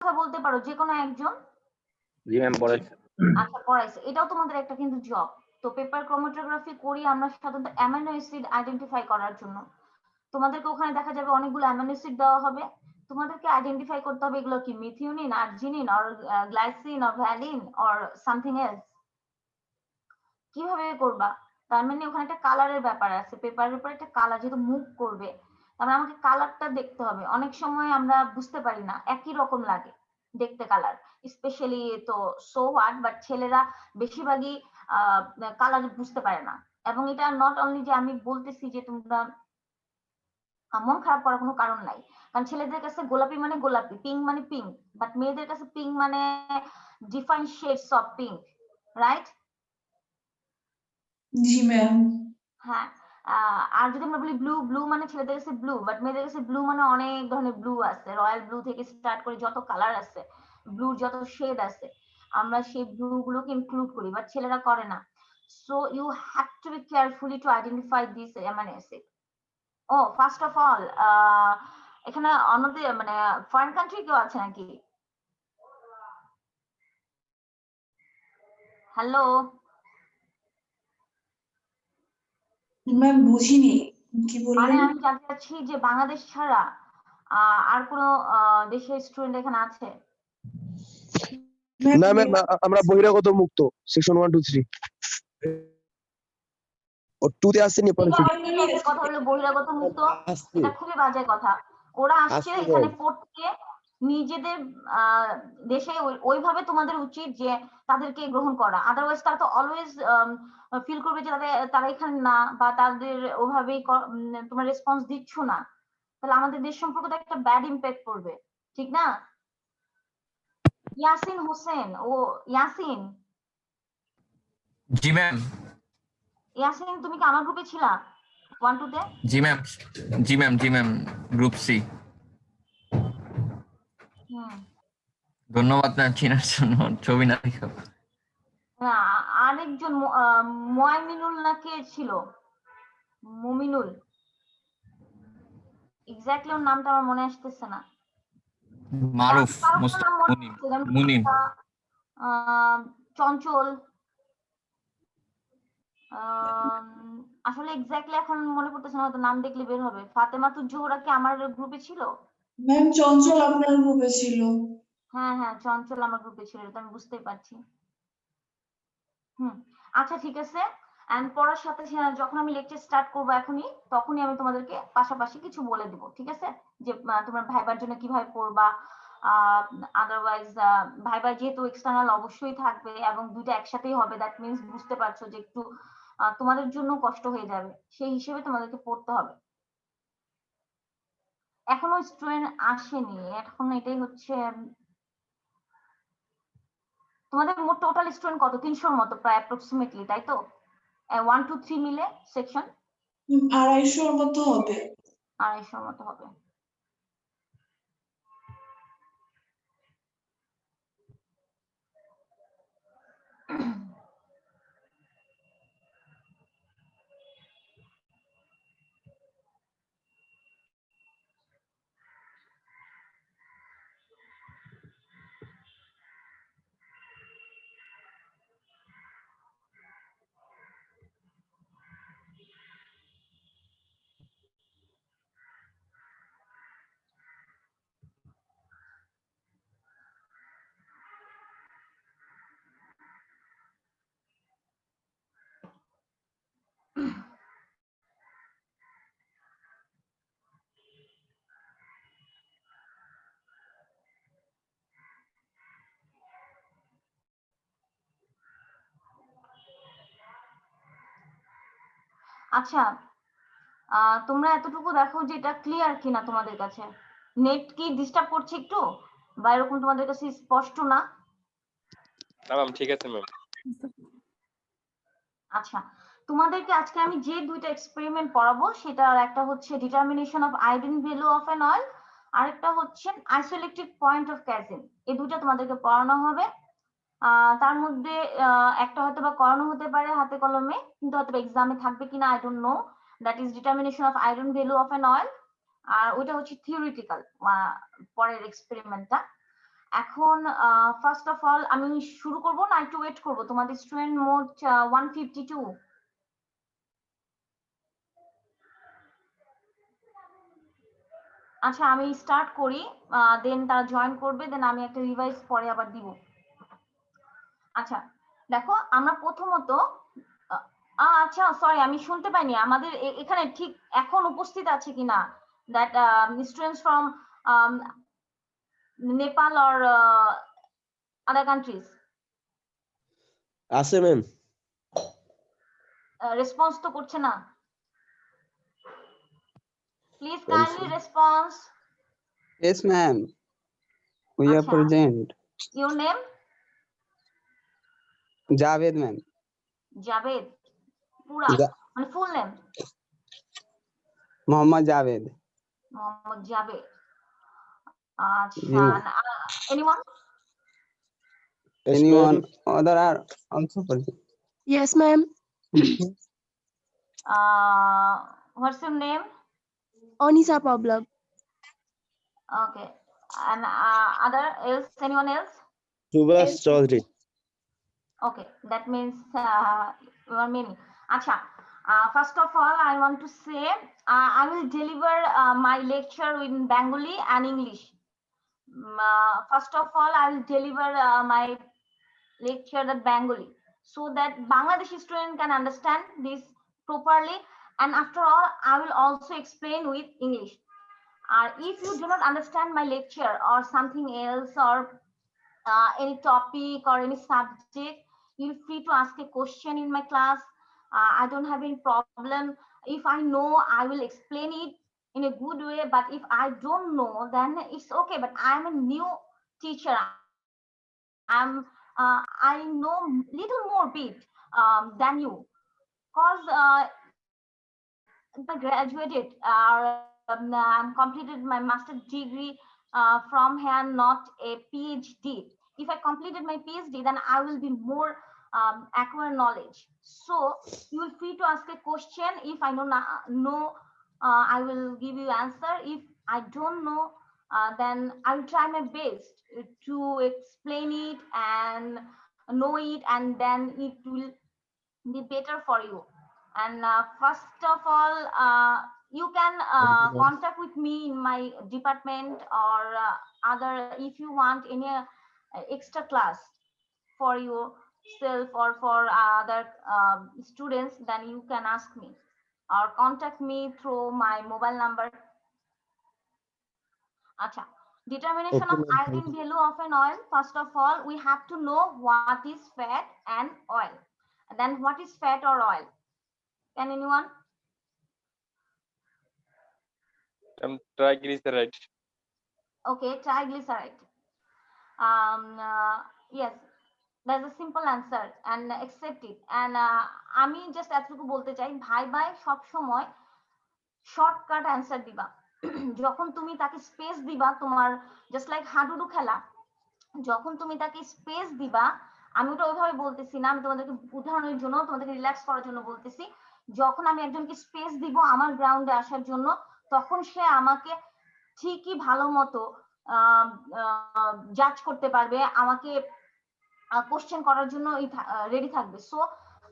কথা বলতে পারো যে কোনো একজন? জি ম্যাম পড়াইছে। আচ্ছা পড়াইছে, এটাও তোমাদের একটা কিন্তু জব। তো পেপার ক্রোমাটোগ্রাফি করি আমরা সাধারণত অ্যামাইনো অ্যাসিড আইডেন্টিফাই করার জন্য। তোমাদেরকে ওখানে দেখা যাবে অনেকগুলো অ্যামাইনো অ্যাসিড দেওয়া হবে, তোমাদেরকে আইডেন্টিফাই করতে হবে এগুলো কি methionine, arginine, or glycine, or valine, or something else. কিভাবে করবা? তার মানে ওখানে একটা কালারের ব্যাপার আছে, পেপারের উপর একটা কালার যেহেতু মুভ করবে, তার মানে আমাকে কালারটা দেখতে হবে। অনেক সময় আমরা বুঝতে পারি না, একই রকম লাগে দেখতে কালার, স্পেশালি তো সো হোয়াট, বাট ছেলেরা বেশিরভাগই কালার বুঝতে পারে না। এবং এটা নট অনলি যে আমি বলতেছি যে তোমরা মন খারাপ করার কোনো কারণ নাই, কারণ ছেলেদের কাছে গোলাপি মানে গোলাপি, পিঙ্ক মানে পিঙ্ক, বাট মেয়েদের কাছে পিঙ্ক মানে different shades of pink, right? G ma'am. হ্যাঁ, আর যদি আমরা বলি ব্লু, ব্লু মানে ছেলেদের কাছে ব্লু, বাট মেয়েদের কাছে ব্লু মানে অনেক ধরনের ব্লু আছে, রয়্যাল ব্লু থেকে স্টার্ট করে যত কালার আছে, ব্লুর যত শেড আছে, আমরা সেই ব্লু গুলোকে ইনক্লুড করি, বাট ছেলেরা করে না। So you have to be carefully to identify this amino acid. ও ফার্স্ট অফ অল, এখানে অন্যদের মানে ফরেন কান্ট্রি কেউ আছে নাকি? হ্যালো ম্যাম বুঝিনি কি মানে বললেন। আমি জানতে চাচ্ছি যে বাংলাদেশ ছাড়া আর কোন দেশের স্টুডেন্ট এখানে আছে? না ম্যাম, আমরা বহিরাগত মুক্ত সেকশন 1 2 3 ও 2 তে আসেনি পরে কথা হলো বহিরাগত মুক্ত, এটা খুবই বাজে কথা। ওরা আসছে এখানে পড়তে, নিজেদের দেশে ওইভাবে তোমাদের উচিত যে তাদেরকে গ্রহণ করা, আদারওয়াইজ তারা তো অলওয়েজ ফিল করবে যে তারা এখানে না, বা তাদের ওভাবেই তোমরা রেসপন্স দিচ্ছ না, তাহলে আমাদের দেশ সম্পর্কে তো একটা ব্যাড ইম্প্যাক্ট পড়বে, ঠিক না? ইয়াসিন হোসেন, ও ইয়াসিন, জি ম্যাম। ইয়াসিন তুমি কি আমার গ্রুপে ছিলা 1 2 তে? জি ম্যাম, জি ম্যাম, জি ম্যাম, গ্রুপ সি। ধন্যবাদ ম্যাম চিনার জন্য, ছবি না দেখো। আরেকজন মুমিনুল না কে ছিল? মুমিনুল, এক্স্যাক্টলি ওর নামটা আমার মনে আসতেছে না। মারুফ মুনিম। চঞ্চল, আসলে এক্স্যাক্টলি এখন মনে পড়তেছে না, হয়তো নাম দেখলে বের হবে। ফাতেমাতুজ জোহরা কি আমার গ্রুপে ছিল? ম্যাম চঞ্চল আপনার গ্রুপে ছিল। হ্যাঁ হ্যাঁ, চঞ্চল আমার গ্রুপে ছিল, এটা আমি বুঝতেই পারছি। আচ্ছা ঠিক আছে, এন্ড পড়ার সাথে যখন আমি লেকচার স্টার্ট করব এখনই, তখনই আমি তোমাদেরকে পাশাপাশি কিছু বলে দিব, ঠিক আছে? যে তোমরা ভাইবার জন্য কিভাবে পড়বা, আদারওয়াইজ ভাইবার যেহেতু এক্সটার্নাল অবশ্যই থাকবে এবং দুইটা একসাথেই হবে, দ্যাট মিন্স বুঝতে পারছো যে একটু তোমাদের জন্য কষ্ট হয়ে যাবে, সেই হিসেবে তোমাদেরকে পড়তে হবে। এখনো স্টুডেন্ট আসেনি, এখন এটাই হচ্ছে। তোমাদের মোট টোটাল স্টুডেন্ট কত? 300-র মতো প্রায় অ্যাপ্রক্সিমেটলি, তাই তো? 1 2 3 মিলে সেকশন 250-র মতো হবে। 250-র মতো হবে। আচ্ছা, তোমরা এতটুকু দেখো যে এটা ক্লিয়ার কিনা তোমাদের কাছে। নেট কি ডিস্টার্ব করছে একটু, বা এরকম তোমাদের কাছে স্পষ্ট না? না ম্যাম ঠিক আছে ম্যাম। আচ্ছা, তোমাদেরকে আজকে আমি যে দুইটা এক্সপেরিমেন্ট পড়াবো, সেটার একটা হচ্ছে determination of iodine value of an oil, আরেকটা হচ্ছে আইসোইলেকট্রিক পয়েন্ট অফ ক্যাজিন। এই দুইটা তোমাদেরকে পড়ানো হবে। তার মধ্যে একটা হয়তো বা করানো হতে পারে হাতে কলমে, কিন্তু হয়তো এক্সামে থাকবে কিনা I don't know. That is determination of iron value of an oil, আর ওইটা হচ্ছে থিওরিটিক্যাল পরের এক্সপেরিমেন্টটা। এখন ফার্স্ট অফ অল আমি শুরু করব না একটু ওয়েট করব? তোমাদের স্টুডেন্ট মোট 152। আচ্ছা আমি স্টার্ট করি, দেন তারা জয়েন করবে, দেন আমি একটা রিভাইজ পরে আবার দিব। আচ্ছা দেখো আমরা প্রথমত আচ্ছা সরি আমি শুনতে পাইনি আমাদের এখানে ঠিক এখন উপস্থিত আছে কিনা that students from Nepal or other countries? আছে ম্যাম। রেসপন্স তো করছে না, please kindly response. Yes, ma'am. We are Acha. present. Your name? Javed, ma'am. Javed pura মানে full name? Mohammad Javed. Mohammad Javed. Ji, ma'am. Acha anyone? Anyone other are also present. Yes, ma'am. What's your name? Onisa Pablak. Okay, and other else, anyone else? Subhash Chowdhury. Okay, that means you are many. Acha, first of all, I want to say I will deliver my lecture in Bengali and English. First of all, I will deliver my lecture in Bengali so that Bangladeshi student can understand this properly. And after all, I will also explain with English. If you do not understand my lecture or something else or any topic or any subject, you're free to ask a question in my class. I don't have any problem. If I know, I will explain it in a good way, but if I don't know, then it's okay. But I'm a new teacher. I know little more bit than you, cause I graduated I'm completed my master's degree from here, not a PhD. If I completed my PhD, then I will be more acquire knowledge. So you will free to ask a question. If I know, I will give you answer. If I don't know, then I will try my best to explain it and know it, and then it will be better for you. And first of all, you can contact with me in my department or other, if you want any extra class for yourself or for other students, then you can ask me or contact me through my mobile number. Acha. Determination of iodine value of an oil. First of all, we have to know what is fat and oil. And then what is fat or oil? Can anyone? Triglyceride. Okay, triglyceride. Yes, that's a simple answer and accept it. And আমি just এতটুকু বলতে চাই, ভাই ভাই সব সময় shortcut answer দিবা। যখন তুমি তাকে স্পেস দিবা, তোমার জাস্ট লাইক হাডুডু খেলা, যখন তুমি তাকে স্পেস দিবা, আমি ওটা ওইভাবে বলতেছি না, আমি তোমাদেরকে উদাহরণের জন্য, তোমাদেরকে রিল্যাক্স করার জন্য বলতেছি। যখন আমি একজনকে স্পেস দিব আমার গ্রাউন্ডে আসার জন্য, তখন সে আমাকে ঠিকই ভালো মতো জাজ করতে পারবে, আমাকে কোশ্চেন করার জন্য রেডি থাকবে। সো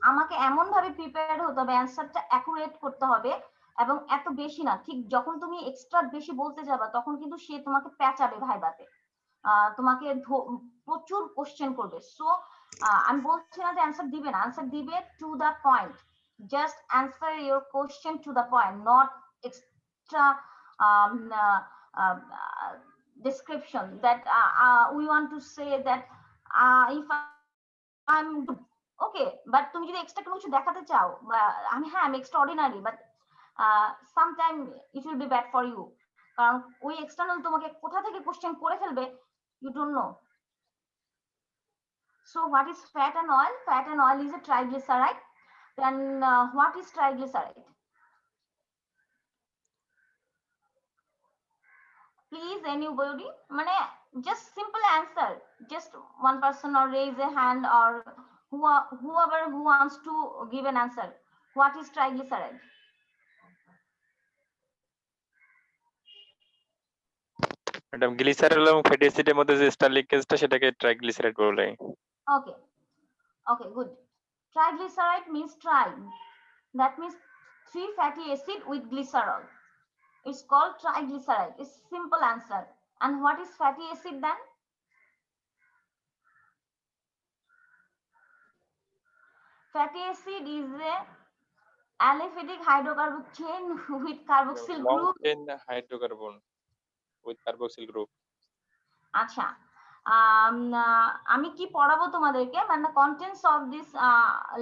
আমাকে এমন ভাবে প্রিপেয়ার হতে হবে, অ্যান্সারটা অ্যাকুরেট করতে হবে, এবং এত বেশি না। ঠিক যখন তুমি এক্সট্রা বেশি বলতে যাবা, তখন কিন্তু সে তোমাকে প্যাচাবে ভাইবাতে, তোমাকে প্রচুর কোশ্চেন করবে। সো আমি বলছি না যে অ্যান্সার দিবে না, অ্যান্সার দিবে to the point. Just answer your question to the point, not extra description that we want to say that if I'm good, okay, but তুমি যদি এক্সট্রা কোনো কিছু দেখাতে চাও, আমি হ্যাঁ আমি extraordinary, but sometime it will be bad for you, কারণ ওই এক্সটার্নাল তোমাকে কোথা থেকে কোশ্চেন করে ফেলবে, you don't know. So what is fat and oil? Fat and oil is a triglyceride. Then what is triglyceride? Please anybody, মানে just simple answer, just one person or raise a hand or whoever who wants to give an answer. What is triglyceride? Madam glycerol এবং fatty অ্যাসিডের মধ্যে যে star লিকেজটা সেটাকে triglyceride বলে। Okay. Okay, good. Triglyceride means tri. That means 3 fatty acid with glycerol. It's called triglyceride. It's simple answer. And what is fatty acid then? Fatty acid is a aliphatic hydrocarbon chain with carboxyl long group. Chain hydrocarbon with carboxyl group. আচ্ছা, আমি কি পড়াবো তোমাদেরকে, মানে contents of this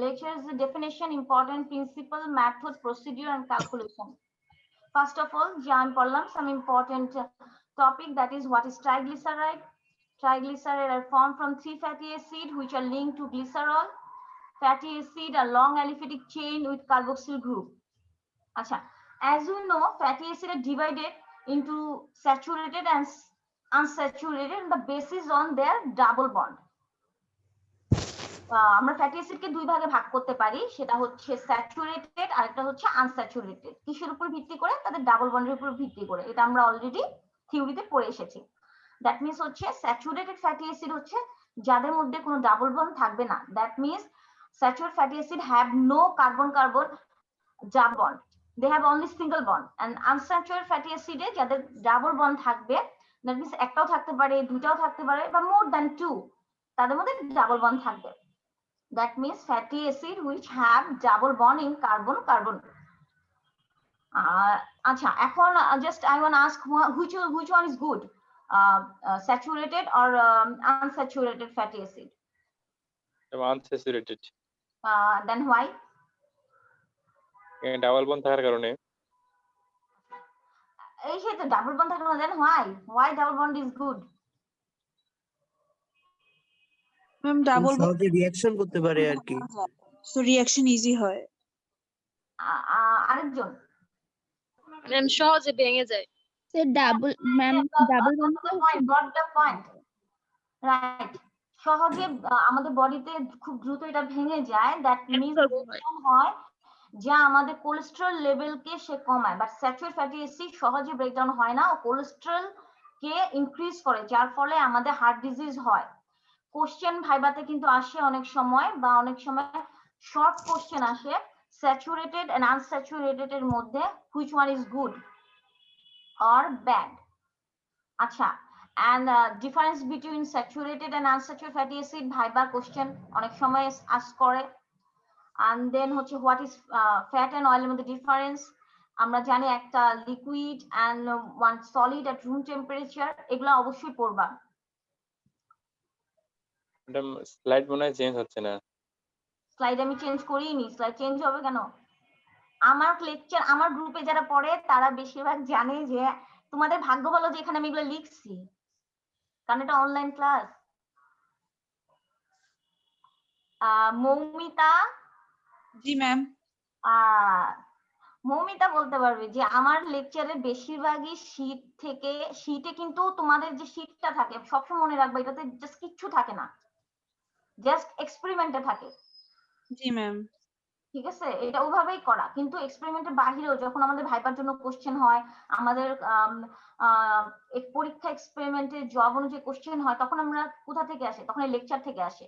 lecture is the definition, important principle, method, procedure and calculation. First of all, যে আমি পড়লাম some important topic, that is what is triglyceride. Triglyceride are formed from 3 fatty acid which are linked to glycerol. Fatty acid are long aliphatic chain with carboxyl group. Acha, as you know, fatty acid are divided into saturated and unsaturated on the basis on their double bond. আমরা fatty অ্যাসিডকে দুই ভাগে ভাগ করতে পারি, সেটা হচ্ছে saturated আর একটা হচ্ছে আনস্যাচুরেটেড। কিসের উপর ভিত্তি করে? তাদের ডাবল বন্ডের উপর ভিত্তি করে। এটা আমরা অলরেডি থিওরিতে পড়ে এসেছি। দ্যাট মিন্স হচ্ছে স্যাচুরেটেড ফ্যাটি অ্যাসিড হচ্ছে যাদের মধ্যে কোনো ডাবল বন্ড থাকবে না। That means saturated fatty acid have no carbon carbon double bond, they have only single bond. And unsaturated fatty acid এ যাদের ডাবল বন্ড থাকবে, দ্যাট মিন্স একটাও থাকতে পারে, দুটাও থাকতে পারে, বা মোর দ্যান টু, তাদের মধ্যে ডাবল বন্ড থাকবে। That means fatty acid which have double bond in carbon carbon. আচ্ছা, এখন just I want to ask which one is good, saturated or unsaturated fatty acid? Unsaturated. Then why? Double bond থাকার কারণে। এই যে তো double bond থাকলে দেন why double bond is good? Ma'am double সহজে reaction করতে পারে আর কি, সো রিঅ্যাকশন ইজি হয়। আরেকজন ম্যাম সহজে ভেঙে যায়। double got the point, right? সহজে আমাদের বডিতে খুব দ্রুত এটা ভেঙে যায়, দ্যাট মিন্স হয় যা আমাদের কোলেস্টেরল লেভেলকে সে কমায়। বাট স্যাচুরেটেড ফ্যাটি অ্যাসিড সহজে ব্রেকডাউন হয় না, ও কোলেস্টেরল কে ইনক্রিজ করে, যার ফলে আমাদের হার্ট ডিজিজ হয়। কোশ্চেন ভাইবাতে কিন্তু আসে অনেক সময়, বা অনেক সময় শর্ট কোশ্চেন আসে, স্যাচুরেটেড এন্ড আনস্যাচুরেটেড এর মধ্যে which one is good or bad. আচ্ছা, and difference between saturated and unsaturated fatty acid viva question অনেক সময় আস্ক করে। and then হচ্ছে what is fat and oil এর মধ্যে ডিফারেন্স। আমরা জানি একটা liquid and one solid at room temperature, এগুলো অবশ্যই পড়বা। ম্যাডাম স্লাইড মনে হয় চেঞ্জ হচ্ছে না। স্লাইড আমি চেঞ্জ করিনি, স্লাইড চেঞ্জ হবে কেন? আমার লেকচার, আমার গ্রুপে যারা পড়ে তারা বেশিরভাগ জানে যে তোমাদের ভাগ্য ভালো যে এখানে আমি এগুলো লিখছি, কারণ এটা অনলাইন ক্লাস। মৌমিতা, জি ম্যাম। মৌমিতা বলতে পারবে যে আমার লেকচারের বেশিরভাগই শীট থেকে, শীটে কিন্তু তোমাদের যে শীটটা থাকে সবসময় মনে রাখবে এটাতে জাস্ট কিচ্ছু থাকে না, জাস্ট এক্সপেরিমেন্টে থাকে। জি ম্যাম। ঠিক আছে, এটা ওইভাবেই করা, কিন্তু এক্সপেরিমেন্টের বাহিরেও যখন আমাদের ভাইবার জন্য কোশ্চেন হয়, আমাদের পরীক্ষা এক্সপেরিমেন্টের জব অনুযায়ী কোশ্চেন হয়, তখন আমরা কোথা থেকে আসে? তখন এই লেকচার থেকে আসে,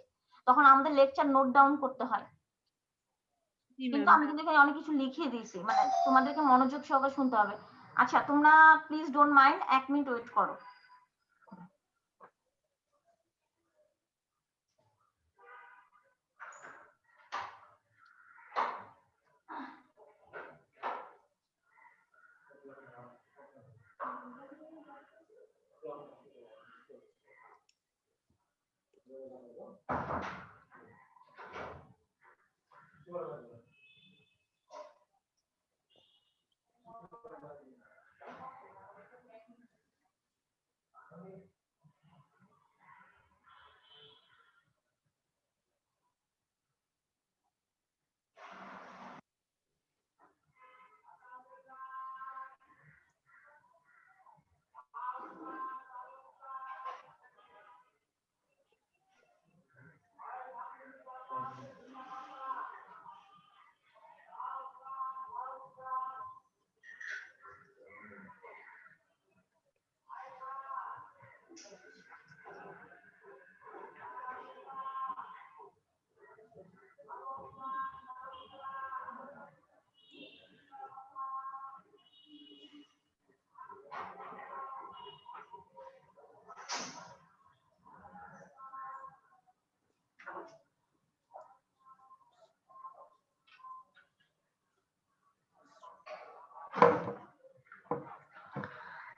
তখন আমাদের লেকচার নোট ডাউন করতে হয়। কিন্তু আমি কিন্তু এখানে অনেক কিছু লিখিয়ে দিয়েছি, মানে তোমাদেরকে মনোযোগ সহকারে শুনতে হবে। আচ্ছা, তোমরা please don't mind, 1 minute wait করো।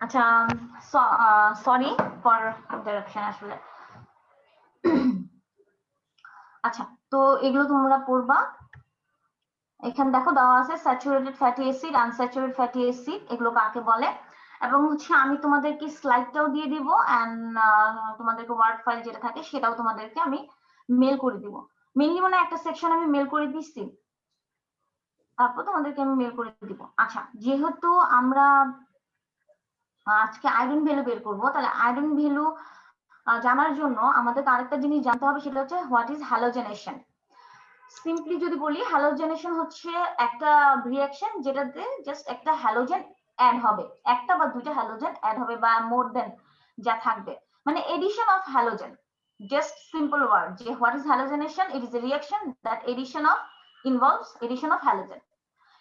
আচ্ছা, সরি ফর ইন্টারাপশন আসলে। আচ্ছা, তো এগুলো তোমরা পড়বা। এখানে দেখো দেওয়া আছে saturated fatty acid, unsaturated fatty acid, এগুলো কাকে বলে। এবং হচ্ছে আমি তোমাদেরকে স্লাইডটাও দিয়ে দিব এন্ড তোমাদেরকে ওয়ার্ড ফাইল যেটা থাকে সেটাও তোমাদেরকে আমি মেল করে দিব। মেইনলি মানে একটা সেকশন আমি মেল করে দিচ্ছি, তারপর তোমাদেরকে আমি মেল করে দিব। আচ্ছা, যেহেতু আমরা আজকে আয়রন ভ্যালু বের করব, তাহলে আয়রন ভ্যালু জানার জন্য আমাদের আরেকটা জিনিস জানতে হবে, সেটা হচ্ছে হোয়াট ইজ হ্যালোজেনেশন। সিম্পলি যদি বলি, হ্যালোজেনেশন হচ্ছে একটা রিঅ্যাকশন যেটাতে জাস্ট একটা হ্যালোজেন অ্যাড হবে, একটা বা দুইটা হ্যালোজেন অ্যাড হবে বা মোর দেন যা থাকবে, মানে addition of halogen. Just simple word যে what is halogenation, it is a reaction that addition of involves addition of halogen.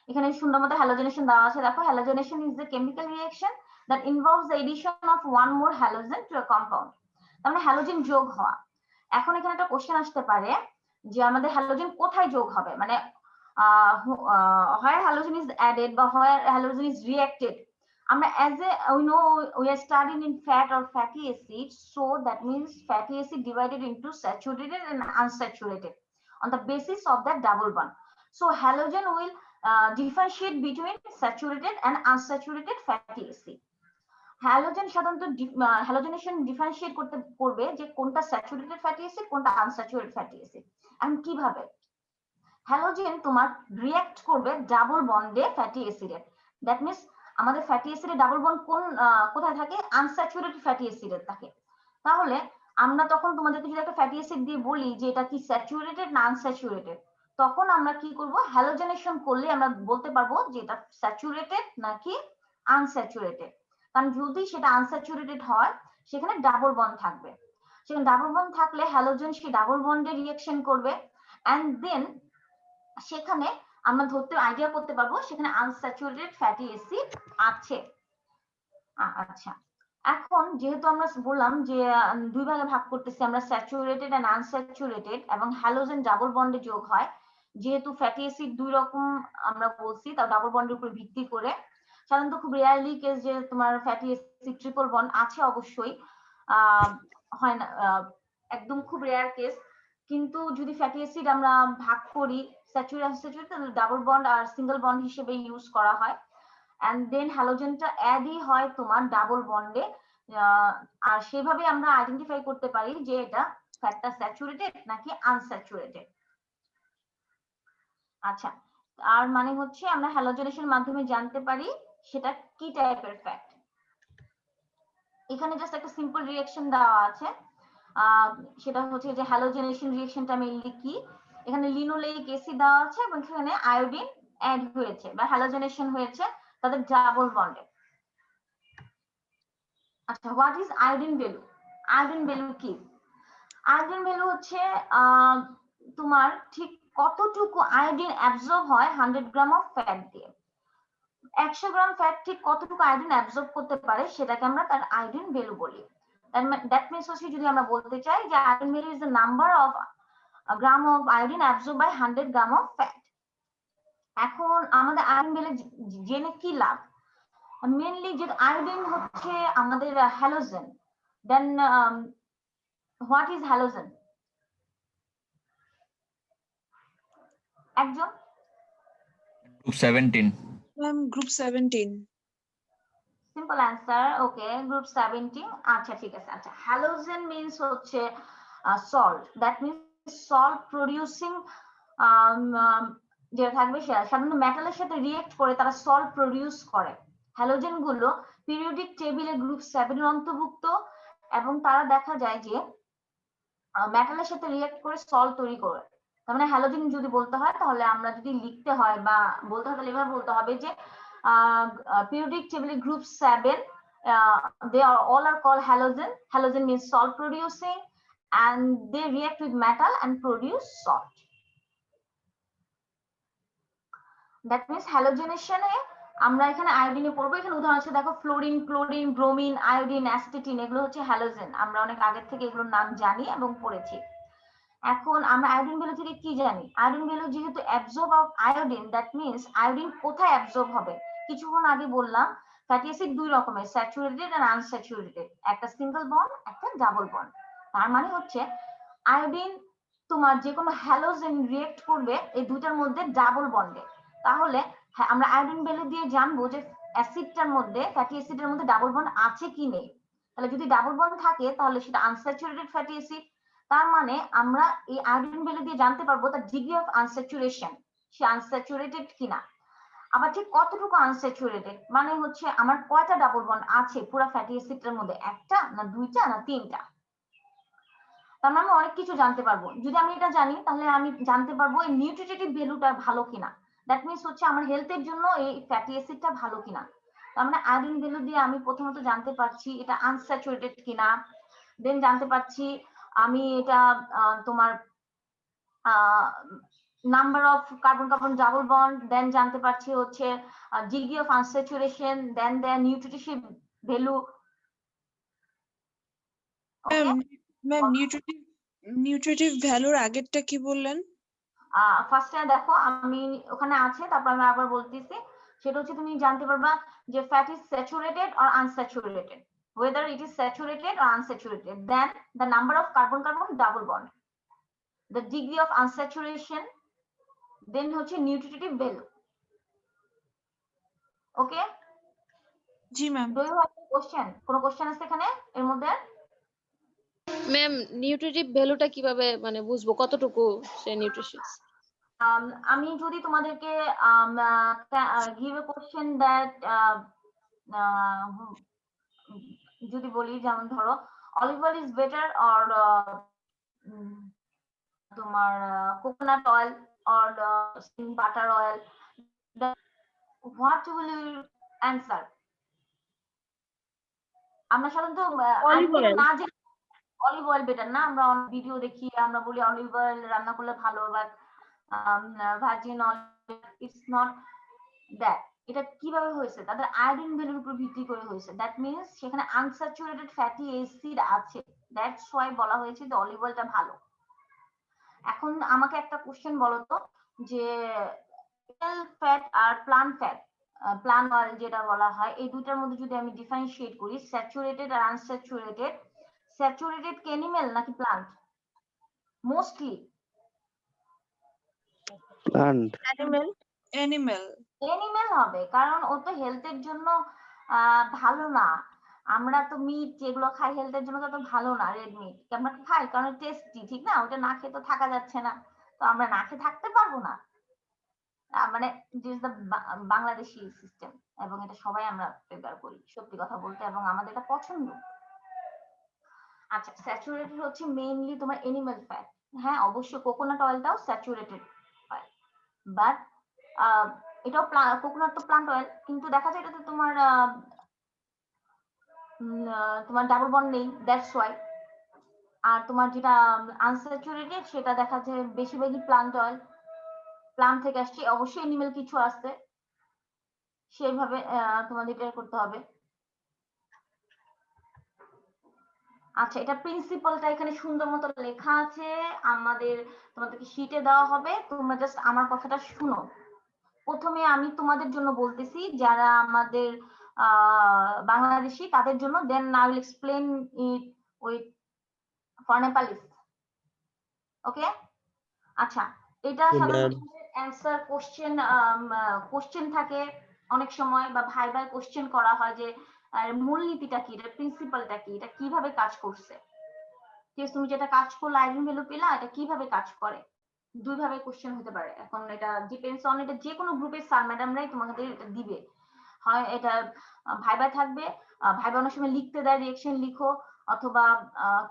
এখানে সুন্দর মতো হ্যালোজেনেশন দেওয়া আছে, দেখো halogenation is the chemical reaction that involves the addition of one more halogen to a compound. তার মানে halogen যোগ হওয়া। এখন এখানে একটা কোশ্চেন আসতে পারে যে আমাদের হ্যালোজেন কোথায় যোগ হবে, মানে where halogen is added বা where halogen is reacted. আমরা as a we know we are studying in fat or fatty acid, so that means fatty acid divided into saturated and unsaturated on the basis of that double bond. So halogen will differentiate between saturated and unsaturated fatty acid. Halogen সাধারণত halogenation differentiate করবে যে কোনটা saturated fatty acid কোনটা unsaturated fatty acid. এখন কিভাবে halogen তোমার react করবে double বন্ডে ফ্যাটি অ্যাসিডের। দ্যাট মিন্স আমাদের ফ্যাটি অ্যাসিডের ডাবল বন্ড কোথায় থাকে, আনস্যাচুরেটেড ফ্যাটি অ্যাসিডের থাকে। তাহলে আমরা তখন তোমাদেরকে যদি একটা ফ্যাটি অ্যাসিড দিয়ে বলি যে এটা কি স্যাচুরেটেড না আনস্যাচুরেটেড, তখন আমরা কি করব, হ্যালোজেনেশন করলে আমরা বলতে পারবো যে এটা স্যাচুরেটেড নাকি আনস্যাচুরেটেড। কারণ যদি সেটা আনস্যাচুরেটেড হয় সেখানে ডাবল বন্ড থাকবে, সেখানে ডাবল বন্ড থাকলে হ্যালোজেন সেই ডাবল বন্ডে রিঅ্যাকশন করবে এন্ড দেন সেখানে আমরা ধরতে আইডিয়া করতে পারবো সেখানে আনস্যাচুরেটেড ফ্যাটি অ্যাসিড আছে। আচ্ছা, এখন যেহেতু আমরা বললাম যে দুই ভাগে ভাগ করতেছি আমরা, স্যাচুরেটেড এন্ড আনস্যাচুরেটেড, এবং হ্যালোজেন ডাবল বন্ডে যোগ হয়, যেহেতু ফ্যাটি অ্যাসিড দুই রকম আমরা বলছি তাও ডাবল বন্ডের উপর ভিত্তি করে। সাধারণত খুব রেয়ারলি কেস যে তোমার ফ্যাটি অ্যাসিড ট্রিপল বন্ড আছে, অবশ্যই হয় না, একদম খুব রেয়ার কেস। কিন্তু যদি ফ্যাটি অ্যাসিড আমরা ভাগ করি স্যাচুরেটেড আনস্যাচুরেটেড, তাহলে ডাবল বন্ড আর সিঙ্গেল বন্ড হিসেবে ইউজ করা হয় এন্ড দেন হ্যালোজেনটা অ্যাডই হয় তোমার ডাবল বন্ডে। আর সেভাবে আমরা আইডেন্টিফাই করতে পারি যে এটা ফ্যাটটা স্যাচুরেটেড নাকি আনস্যাচুরেটেড। আচ্ছা, আর মানে হচ্ছে আমরা হ্যালোজেনেশনের মাধ্যমে জানতে পারি সেটা কি টাইপের ফ্যাট। এখানে জাস্ট একটা সিম্পল রিঅ্যাকশন দেওয়া আছে, সেটা হচ্ছে যে হ্যালোজেনেশন রিঅ্যাকশনটা মেইনলি কি, এখানে লিনোলেইক অ্যাসিড দেওয়া আছে এবং সেখানে আয়োডিন অ্যাড হয়েছে বা হ্যালোজেনেশন হয়েছে তাদের ডাবল বন্ডে। আচ্ছা, what is iodine value? Iodine value কি? আয়োডিন ভ্যালু হচ্ছে তোমার ঠিক কতটুকু আয়োডিন অ্যাবজর্ব হয় 100 গ্রাম অফ ফ্যাট দিয়ে। 100 গ্রাম ফ্যাট ঠিক কতটুকু আয়োডিন অ্যাবজর্ব করতে পারে সেটাকে আমরা তার আয়োডিন ভ্যালু বলি। দ্যাট মিন্স হচ্ছে যদি আমরা বলতে চাই যে iodine value is the number of gram of iodine absorb by 100 gram of fat. এখন আমাদের আয়োডিন ভ্যালু জেনে কি লাভ? মেইনলি যে আয়োডিন হচ্ছে আমাদের halogen, then what is halogen? একজন? Group 17 ma'am group 17। Simple answer, okay, group 17। আচ্ছা, ঠিক আছে। আচ্ছা, হ্যালোজেন মিন্স হচ্ছে salt, that means salt producing যেটা থাকবে সাধারণত মেটালের সাথে রিঅ্যাক্ট করে তারা সল্ট প্রোডিউস করে। হ্যালোজেন গুলো পিরিয়ডিক টেবিলে গ্রুপ 7 এর অন্তর্ভুক্ত এবং তারা দেখা যায় যে মেটালের সাথে রিঅ্যাক্ট করে সল্ট তৈরি করে। তার মানে হ্যালোজেন যদি বলতে হয় তাহলে আমরা যদি লিখতে হয় বা বলতে হয় তাহলে এভাবে বলতে হবে যে periodic table group 7 they are all are called halogen. Halogen means salt producing and they react with metal and produce salt. That means halogenation এ আমরা এখানে আয়োডিনে পড়বো। এখানে উদাহরণ আছে দেখো, ফ্লোরিন, ক্লোরিন, ব্রোমিন, আয়োডিন, অ্যাসিটিন, এগুলো হচ্ছে হ্যালোজেন। আমরা অনেক আগে থেকে এগুলোর নাম জানি এবং পড়েছি। এখন আমরা আয়োডিন ভ্যালু থেকে কি জানি? আয়োডিন ভ্যালু যেহেতু absorb of iodine, that means iodine কোথায় অ্যাবজর্ব হবে। কিছুক্ষণ আগে বললাম ফ্যাটি অ্যাসিড দুই রকমের, স্যাচুরেটেড আর আনস্যাচুরেটেড, একটা সিঙ্গেল বন্ড একটা ডাবল বন্ড। তার মানে হচ্ছে আয়োডিন তোমার যে কোনো হ্যালোজেন রিয়েক্ট করবে এই দুইটার মধ্যে ডাবল বন্ডে, তাহলে হ্যাঁ আমরা আয়োডিন ভ্যালু দিয়ে জানবো যে অ্যাসিডটার মধ্যে ফ্যাটি অ্যাসিডের মধ্যে ডাবল বন্ড আছে কি নেই। তাহলে যদি ডাবল বন্ড থাকে তাহলে সেটা আনস্যাচুরেটেড ফ্যাটি অ্যাসিড। তার মানে আমরা এই আয়োডিন ভ্যালু দিয়ে জানতে পারবো তার degree of unsaturation, say unsaturated কিনা। আবার ঠিক কতটুকু আনস্যাচুরেটেড মানে হচ্ছে আমার কয়টা ডাবল বন্ড আছে পুরো ফ্যাটি অ্যাসিডের মধ্যে, একটা না দুইটা না তিনটা। তার মানে অনেক কিছু জানতে পারবো। যদি আমি এটা জানি তাহলে আমি জানতে পারবো এই নিউট্রিটিভ ভ্যালুটা ভালো কিনা, দ্যাট মিন্স হচ্ছে আমার হেলথের জন্য এই ফ্যাটি অ্যাসিডটা ভালো কিনা। তার মানে আয়োডিন ভ্যালু দিয়ে আমি প্রথমত জানতে পারছি এটা আনস্যাচুরেটেড কিনা, দেন জানতে পারছি আমি এটা তোমার number of carbon carbon double bond, then জানতে পারছি হচ্ছে degree of unsaturation, then then nutritive value. Ma'am nutritive ভ্যালুর আগেরটা কি বললেন? ফার্স্টে দেখো আমি ওখানে আছে, তারপর আমি আবার বলতেছি, সেটা হচ্ছে তুমি জানতে পারবা যে fat is saturated or unsaturated, whether it is saturated or unsaturated, then the number of carbon carbon double bond, the degree of unsaturation, then হচ্ছে nutritive value. Okay, G ma'am. do you have any question? কোনো question আছে এখানে এর মধ্যে? Ma'am nutritive ভ্যালুটা কিভাবে মানে বুঝবো কতটুকু সে নিউট্রিশিয়াস? আমি যদি তোমাদেরকে give a question that যদি বলি, যেমন ধরো olive oil is better or তোমার coconut oil or butter oil, what will you answer? আমরা সাধারণত না যে অলিভ অয়েল বেটার না, আমরা ভিডিও দেখি আমরা বলি অলিভ অয়েল রান্না করলে ভালো, but virgin oil it's not that. এটা কিভাবে হয়েছে? তাদের আয়োডিন ভ্যালুর উপর ভিত্তি করে হয়েছে, দ্যাট মিন্স সেখানে আনস্যাচুরেটেড ফ্যাটি অ্যাসিড আছে, দ্যাটস ওয়াই বলা হয়েছে যে অলিভ অয়েলটা ভালো। এখন আমাকে একটা কোশ্চেন বলো তো, যে ফ্যাট আর প্লান্ট ফ্যাট, প্লান্ট অয়েল যেটা বলা হয়, এই দুইটার মধ্যে যদি আমি ডিফারেন্সিয়েট করি স্যাচুরেটেড আর আনস্যাচুরেটেড, স্যাচুরেটেড কি অ্যানিমেল নাকি প্লান্ট? Mostly plant. অ্যানিমেল হবে, কারণ ও তো হেলথের জন্য ভালো না। আমরা তো মিট যেগুলো খাই হেলথের জন্য তো ভালো না, রেড মিট আমরা খাই কারণ টেস্টি, ঠিক না? ওটা না খেয়ে তো থাকা যাচ্ছে না, তো আমরা না খেয়ে থাকতে পারবো না। মানে দিস দ্য বাংলাদেশি সিস্টেম, এবং এটা সবাই আমরা প্রিপেয়ার করি সত্যি কথা বলতে, এবং আমাদের এটা পছন্দ। আচ্ছা, স্যাচুরেটেড হচ্ছে মেইনলি তোমার এনিম্যাল ফ্যাট। হ্যাঁ অবশ্যই কোকোনাট অয়েলটাও স্যাচুরেটেড অয়েল, বাট এটাও কোকোনাট তো প্লান্ট অয়েল, কিন্তু দেখা যায় এটাতে তোমার তোমার ডাবল বন্ড নেই, দ্যাটস ওয়াই। আর তোমার যেটা আনস্যাচুরেটেড সেটা দেখা যায় বেশিরভাগই প্লান্ট অয়েল, প্লান্ট থেকে আসছে, অবশ্যই এনিমেল কিছু আসছে, সেইভাবে তোমাদের এটা করতে হবে। আচ্ছা, এটা প্রিন্সিপালটা এখানে সুন্দর মতো লেখা আছে, আমাদের তোমাদেরকে শীটে দেওয়া হবে, তোমরা জাস্ট আমার কথাটা শুনো। প্রথমে আমি তোমাদের জন্য বলতেছি যারা আমাদের বাংলাদেশি তাদের জন্য, then I will explain it with for Nepalis. Okay, আচ্ছা এটা সাধারণত অ্যানসার কোশ্চেন থাকে অনেক সময়, বা ভাইবার কোশ্চেন করা হয় যে মূলনীতিটা কি, এটা প্রিন্সিপালটা কি, এটা কিভাবে কাজ করছে, তুমি যেটা কাজ করলে আইডেন ভ্যালু পেলা, এটা কিভাবে কাজ করে। দুই ভাবে কোশ্চেন হতে পারে, এখন এটা ডিপেন্ডস অন, এটা যে কোনো গ্রুপের স্যার ম্যাডামরাই তোমাদের এটা দিবে, হয় এটা ভাইবা থাকবে, ভাইবা অনেক সময় লিখতে দেয় রিঅ্যাকশন লিখো, অথবা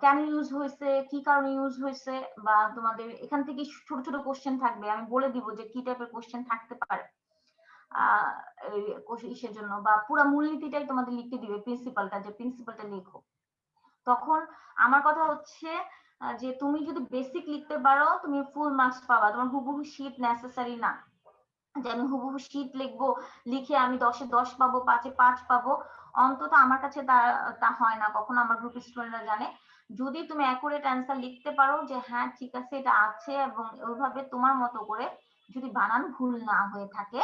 কেন ইউজ হয়েছে, কি কারণে ইউজ হয়েছে, বা তোমাদের এখান থেকে ছোট ছোট কোশ্চেন থাকবে, আমি বলে দিব যে কি টাইপের কোশ্চেন থাকতে পারে ইসের জন্য, বা পুরো মূলনীতিটাই তোমাদের লিখতে দিবে, প্রিন্সিপালটা যে প্রিন্সিপালটা লেখো। তখন আমার কথা হচ্ছে যে তুমি যদি বেসিক লিখতে পারো তুমি ফুল মার্কস পাবা, তোমার হুবহু শীট নেসেসারি না যে আমি হুবহু শীট লিখবো, লিখে আমি 10-এ 10 পাবো, 5-এ 5 পাবো, অন্তত আমার কাছে তা হয় না কখনো, আমার গ্রুপ স্টুডেন্টরা জানে। যদি তুমি অ্যাকুরেট অ্যান্সার লিখতে পারো যে হ্যাঁ ঠিক আছে এটা আছে, এবং ওইভাবে তোমার মতো করে যদি বানান ভুল না হয়ে থাকে,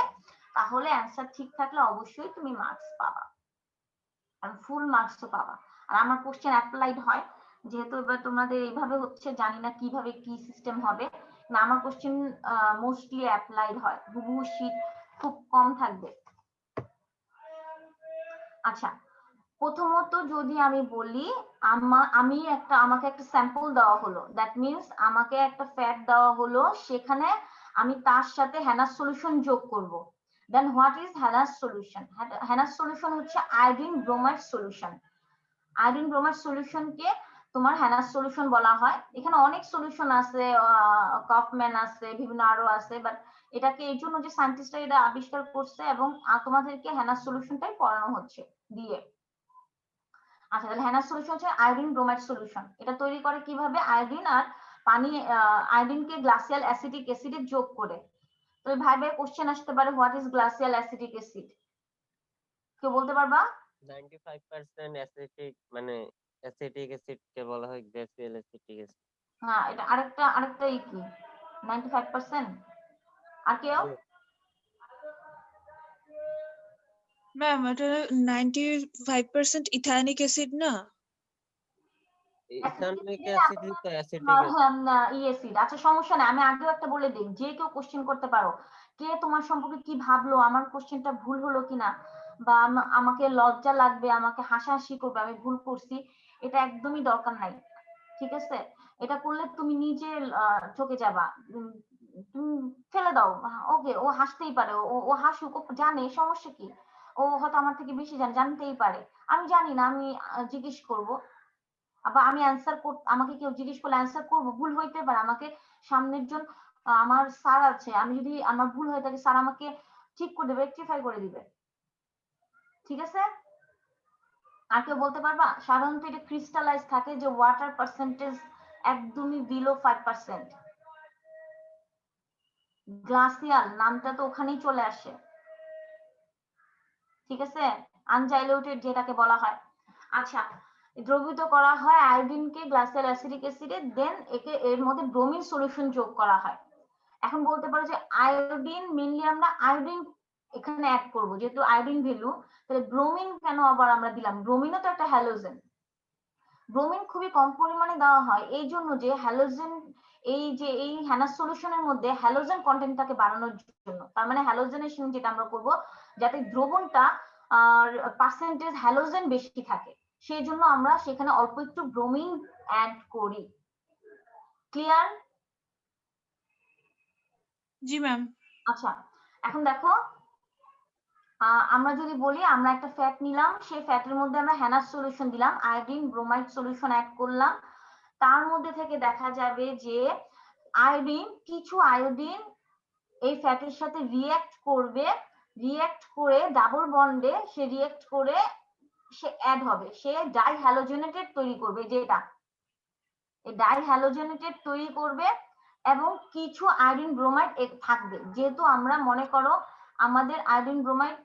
তাহলে অ্যান্সার ঠিক থাকলে অবশ্যই তুমি মার্কস পাবা। আর ফুল মার্কসও পাবা। আর আমার কোশ্চেন অ্যাপ্লাইড হয়, যেহেতু এবার তোমাদের এইভাবে হচ্ছে, জানি না কিভাবে কি সিস্টেম হবে, না আমার কোশ্চেন মোস্টলি অ্যাপ্লাইড হয়, হুবহু শীট খুব কম থাকবে। আচ্ছা, প্রথমত যদি আমি বলি, আমাকে একটা স্যাম্পল দেওয়া হলো, দ্যাট মিনস আমাকে একটা ফ্যাট দেওয়া হলো, সেখানে আমি তার সাথে হ্যানাস সলিউশন যোগ করব। Then what is Hanus solution? Hanus solution হচ্ছে iodine bromide solution. Iodine bromide সলিউশনকে তোমার হ্যানাস সলিউশন বলা হয়। এখানে অনেক সলিউশন আছে, কফম্যান আছে, বিভিন্ন আরো আছে, বাট এটাকে এই জন্য যে সায়েন্টিস্টরা এটা আবিষ্কার করছে, এবং তোমাদেরকে হ্যানাস সলিউশনটাই পড়ানো হচ্ছে দিয়ে। আচ্ছা, তাহলে হ্যানাস সলিউশন হচ্ছে আয়োডিন ব্রোমাইড সলিউশন। এটা তৈরি করে কিভাবে? আয়োডিন আর পানি, আয়োডিনকে গ্লাসিয়াল অ্যাসিটিক অ্যাসিডে যোগ করে। তো ভাই কোশ্চেন আসতে পারে, what is glacial acetic acid? কেউ বলতে পারবা? 95% অ্যাসিটিক, মানে অ্যাসিটিক অ্যাসিড কে বলা হয় গ্লাসিয়াল অ্যাসিটিক অ্যাসিড। হ্যাঁ, এটা আরেকটা কি 95%? আর কেউ? ম্যাম এটা 95% ইথানিক অ্যাসিড না? ইথানিক অ্যাসিড তো অ্যাসিটিক অ্যাসিড। আচ্ছা, সমস্যা নাই, আমি আগেও একটা বলে দিই, যে কেউ কোশ্চেন করতে পারো, কে তোমার সম্পর্কে কি ভাবলো, আমার কোশ্চেনটা ভুল হলো কিনা, বা আমাকে লজ্জা লাগবে, আমাকে হাসাহাসি করবে আমি ভুল করছি, এটা একদমই দরকার নাই। ঠিক আছে? এটা করলে তুমি নিজে চকে যাবা। তুমি ফেলে দাও, ওকে ও হাসতেই পারে, ও হাসুক, ও জানে, সমস্যা কি? ও হয়তো আমার থেকে বেশি জানতেই পারে, আমি জানি না, আমি জিজ্ঞেস করব। আবার আমি আমাকে কেউ জিজ্ঞেস করলে অ্যান্সার করব, ভুল হইতে পারে, আমাকে সামনের জন, আমার স্যার আছে, আমি যদি আমার ভুল হয়ে থাকে, স্যার আমাকে ঠিক করে দেবে, রেকটিফাই করে দিবে। ঠিক আছে? আর কেউ বলতে পারবা? সাধারণত এটা ক্রিস্টালাইজ থাকে, যে ওয়াটার পার্সেন্টেজ একদমই বিলো 5%। গ্লাসিয়াল নামটা তো ওখানেই চলে আসে। ঠিক আছে? আনজাইলেটেড যেটাকে বলা হয়। আচ্ছা, দ্রবীভূত করা হয় আয়োডিনকে গ্লাসিয়াল অ্যাসিটিক অ্যাসিডে, দেন এর মধ্যে ব্রোমিন সলিউশন যোগ করা হয়। এখন বলতে পারো যে আয়োডিন, মেইনলি আমরা আয়োডিন এখানে অ্যাড করব, যেহেতু আয়োডিন ভ্যালু, তাহলে ব্রোমিন কেন আবার আমরা দিলাম? ব্রোমিনও তো একটা হ্যালোজেন। ব্রোমিন খুবই কম পরিমাণে দেওয়া হয় এই জন্য যে হ্যালোজেন, এই হ্যানাস সলিউশনের মধ্যে হ্যালোজেন কন্টেন্টটাকে বাড়ানোর জন্য। তার মানে হ্যালোজেনেশন যেটা আমরা করব, যাতে দ্রবণটা পার্সেন্টেজ হ্যালোজেন বেশি থাকে, সেই জন্য আমরা সেখানে অল্প একটু ব্রোমিন অ্যাড করি। ক্লিয়ার? জি ম্যাম। আচ্ছা, এখন দেখো, আমরা যদি বলি আমরা একটা ফ্যাট নিলাম, সেই ফ্যাটের মধ্যে আমরা হ্যানাস সলিউশন দিলাম, আয়োডিন ব্রোমাইড সলিউশন অ্যাড করলাম, তার মধ্যে থেকে দেখা যাবে যে কিছু আয়োডিন এই ফ্যাটের সাথে রিঅ্যাক্ট করবে, রিঅ্যাক্ট করে ডাবল বন্ডে সে রিঅ্যাক্ট করে সে অ্যাড হবে, সে ডাইহ্যালোজেনেটেড তৈরি করবে, যেটা এই ডাইহ্যালোজেনেটেড তৈরি করবে, এবং কিছু আয়োডিন ব্রোমাইড থাকবে। যেহেতু আমরা মনে করো আমাদের আয়োডিন ব্রোমাইড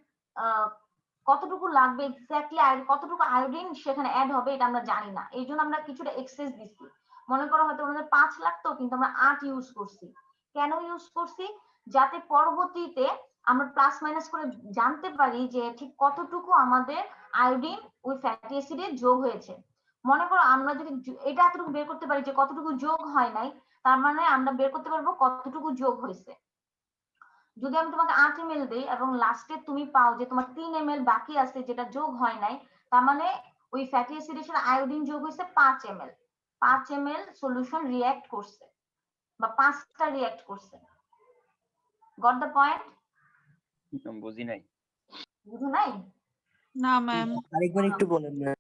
কতটুকু লাগবে এক্স্যাক্টলি, কতটুকু আয়োডিন সেখানে অ্যাড হবে এটা আমরা জানি না, এই জন্য আমরা কিছুটা এক্সেস দিচ্ছি। মনে করো হয়তো আমাদের 5 লাগতো, কিন্তু আমরা 8 ইউজ করছি। কেন ইউজ করছি? যাতে পরবর্তীতে আমরা প্লাস মাইনাস করে জানতে পারি যে ঠিক কতটুকু আমাদের আয়োডিন ওই ফ্যাটি অ্যাসিডে যোগ হয়েছে। মনে করো আমরা যদি এটা এতটুকু বের করতে পারি যে কতটুকু যোগ হয় নাই, তার মানে আমরা বের করতে পারবো কতটুকু যোগ হয়েছে। যদি আমি তোমাকে 8 ml দেই এবং লাস্টে তুমি পাও যে তোমার 3 ml বাকি আছে যেটা যোগ হয় নাই, তার মানে ওই ফ্যাটি অ্যাসিডের সাথে আয়োডিন যোগ হয়েছে 5 ml। 5 ml সলিউশন রিঅ্যাক্ট করছে, বা 5টা রিঅ্যাক্ট করছে। Got the point? বুঝি নাই। বুঝো নাই? না ম্যাম। আরেকবার একটু বলেন না।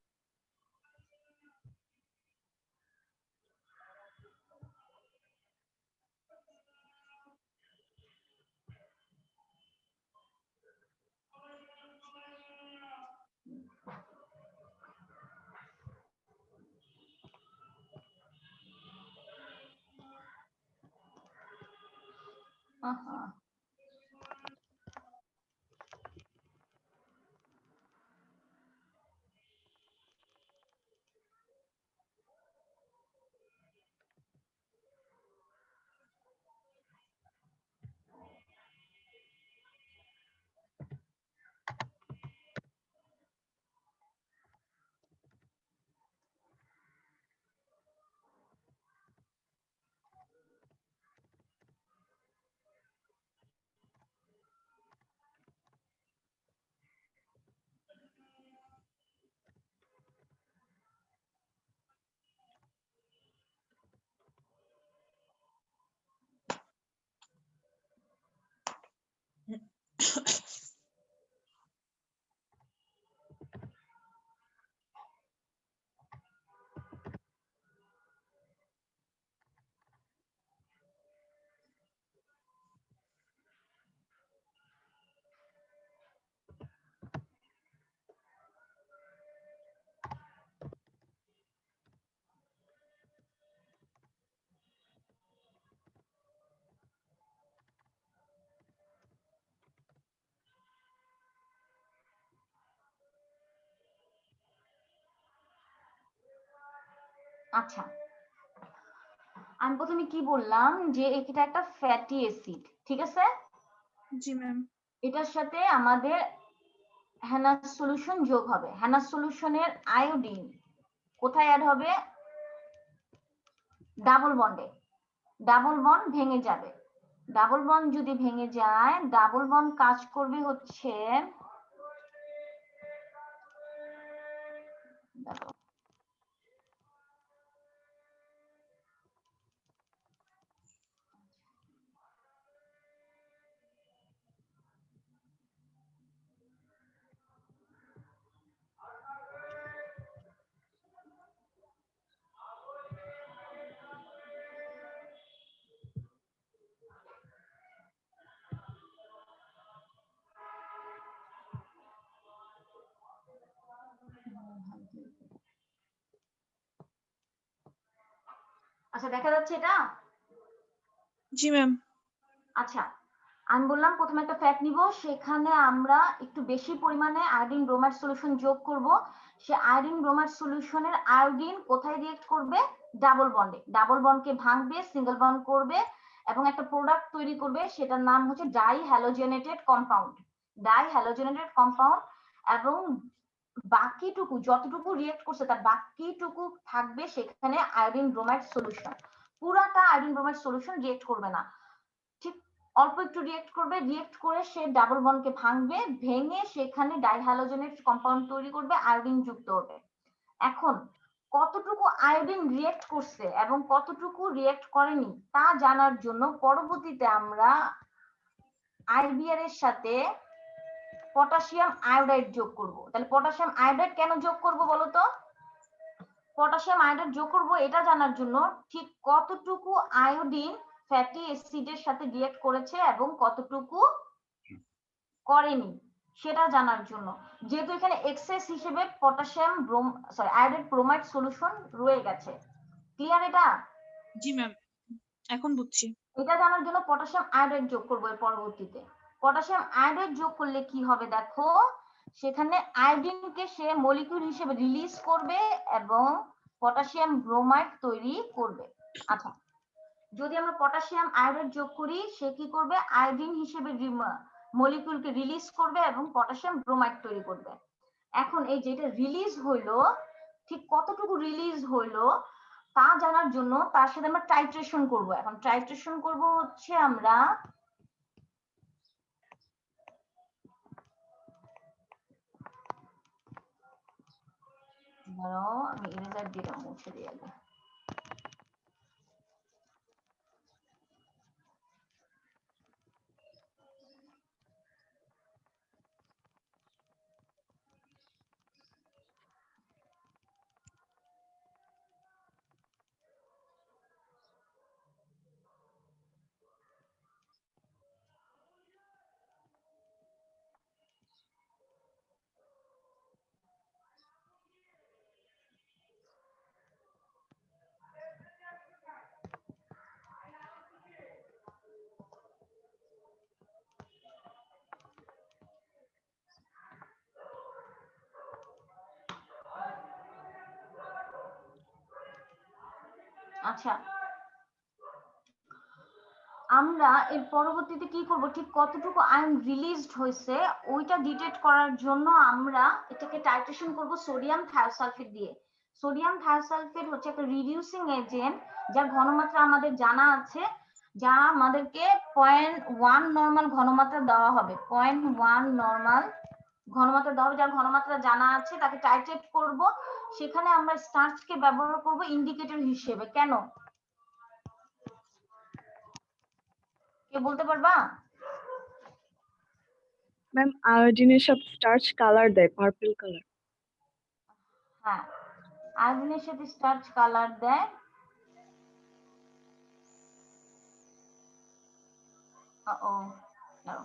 আচ্ছা, আমি প্রথমে কি বললাম যে এটা একটা ফ্যাটি অ্যাসিড, ঠিক আছে? জি ম্যাম। এটার সাথে আমাদের হ্যানাস সলিউশন যোগ হবে। হ্যানাস সলিউশনের আয়োডিন কোথায় অ্যাড হবে? ডাবল বন্ডে। ডাবল বন্ড ভেঙে যাবে। ডাবল বন্ড যদি ভেঙে যায়, ডাবল বন্ড কাজ করবে হচ্ছে আচ্ছা, দেখা যাচ্ছে এটা? জি ম্যাম। আচ্ছা, আমি বললাম প্রথমে একটা ফ্যাট নিব, সেখানে আমরা একটু বেশি পরিমাণে আয়োডিন ব্রোমাইড সলিউশন যোগ করব। সে আয়োডিন ব্রোমাইড সলিউশনের আয়োডিন কোথায় রিয়েক্ট করবে? ডাবল বন্ডে। ডাবল বন্ডকে ভাঙবে, সিঙ্গেল বন্ড করবে এবং একটা প্রোডাক্ট তৈরি করবে, সেটার নাম হচ্ছে die halogenated compound. Die halogenated compound, এবং বাকিটুকু যতটুকু রিয়েক্ট করছে তার বাকিটুকু থাকবে সেখানে আয়োডিন ব্রোমাইড সলিউশন। পুরাটা আয়োডিন ব্রোমাইড সলিউশন রিয়েক্ট করবে না, ঠিক অল্প একটু রিয়েক্ট করবে। রিয়েক্ট করে সে ডাবল বন্ডকে ভাঙবে, ভেঙে সেখানে ডাইহ্যালোজেনেট কম্পাউন্ড তৈরি করবে, আয়োডিন যুক্ত হবে। এখন কতটুকু আয়োডিন রিয়েক্ট করছে এবং কতটুকু রিয়েক্ট করেনি তা জানার জন্য পরবর্তীতে আমরা আইবিআর এর সাথে পটাশিয়াম আয়োডাইড যোগ করব। তাহলে পটাশিয়াম আয়োডাইড কেন যোগ করব বলো তো? পটাশিয়াম আয়োডাইড যোগ করব এটা জানার জন্য ঠিক কতটুকু আয়োডিন ফ্যাটি অ্যাসিডের সাথে রিয়েক্ট করেছে এবং কতটুকু করেনি সেটা জানার জন্য, যেহেতু এখানে এক্সেস হিসেবে পটাশিয়াম আয়োডাইড ব্রোমাইড সলিউশন রয়ে গেছে। ক্লিয়ার এটা? জি ম্যাম, এখন বুঝছি। এটা জানার জন্য পটাশিয়াম আয়োডাইড যোগ করবো এর পরবর্তীতে। পটাশিয়াম আয়োডাইড যোগ করলে কি হবে দেখো, সেখানে আয়োডিনকে সে মলিকিউল হিসেবে রিলিজ করবে এবং পটাশিয়াম ব্রোমাইড তৈরি করবে। আচ্ছা, যদি আমরা পটাশিয়াম আয়োডাইড যোগ করি, সে কি করবে? আয়োডিন হিসেবে মলিকিউলকে রিলিজ করবে এবং পটাশিয়াম ব্রোমাইড তৈরি করবে। এখন এই যেটা রিলিজ হইলো, ঠিক কতটুকু রিলিজ হইলো তা জানার জন্য তার সাথে আমরা টাইট্রেশন করব। এখন টাইট্রেশন করব হচ্ছে আমরা ধরো আমি ইরেজার দিয়ে মুছে দিয়ে আগে। আচ্ছা, আমরা এর পরবর্তীতে কি করব, ঠিক কতটুকু আয়ন রিলিজড হয়েছে ওইটা ডিটেক্ট করার জন্য আমরা এটাকে টাইট্রেশন করব সোডিয়াম থায়োসালফেট দিয়ে। সোডিয়াম থায়োসালফেট হচ্ছে একটা রিডিউসিং এজেন্ট যার ঘনমাত্রা আমাদের জানা আছে, যা আমাদেরকে 0.1 নরমাল ঘনমাত্রা দেওয়া হবে। 0.1 নরমাল ঘনমাত্রা দেওয়া হবে, যার ঘনমাত্রা জানা আছে তাকে টাইট্রেট করব। সেখানে আমরা স্টার্চকে ব্যবহার করব ইন্ডিকেটর হিসেবে। কেন কে বলতে পারবা? ম্যাম আয়োডিনের সাথে স্টার্চ কালার দেয়, পার্পল কালার। হ্যাঁ, আয়োডিনের সাথে স্টার্চ কালার দেয়। ও দাঁড়াও,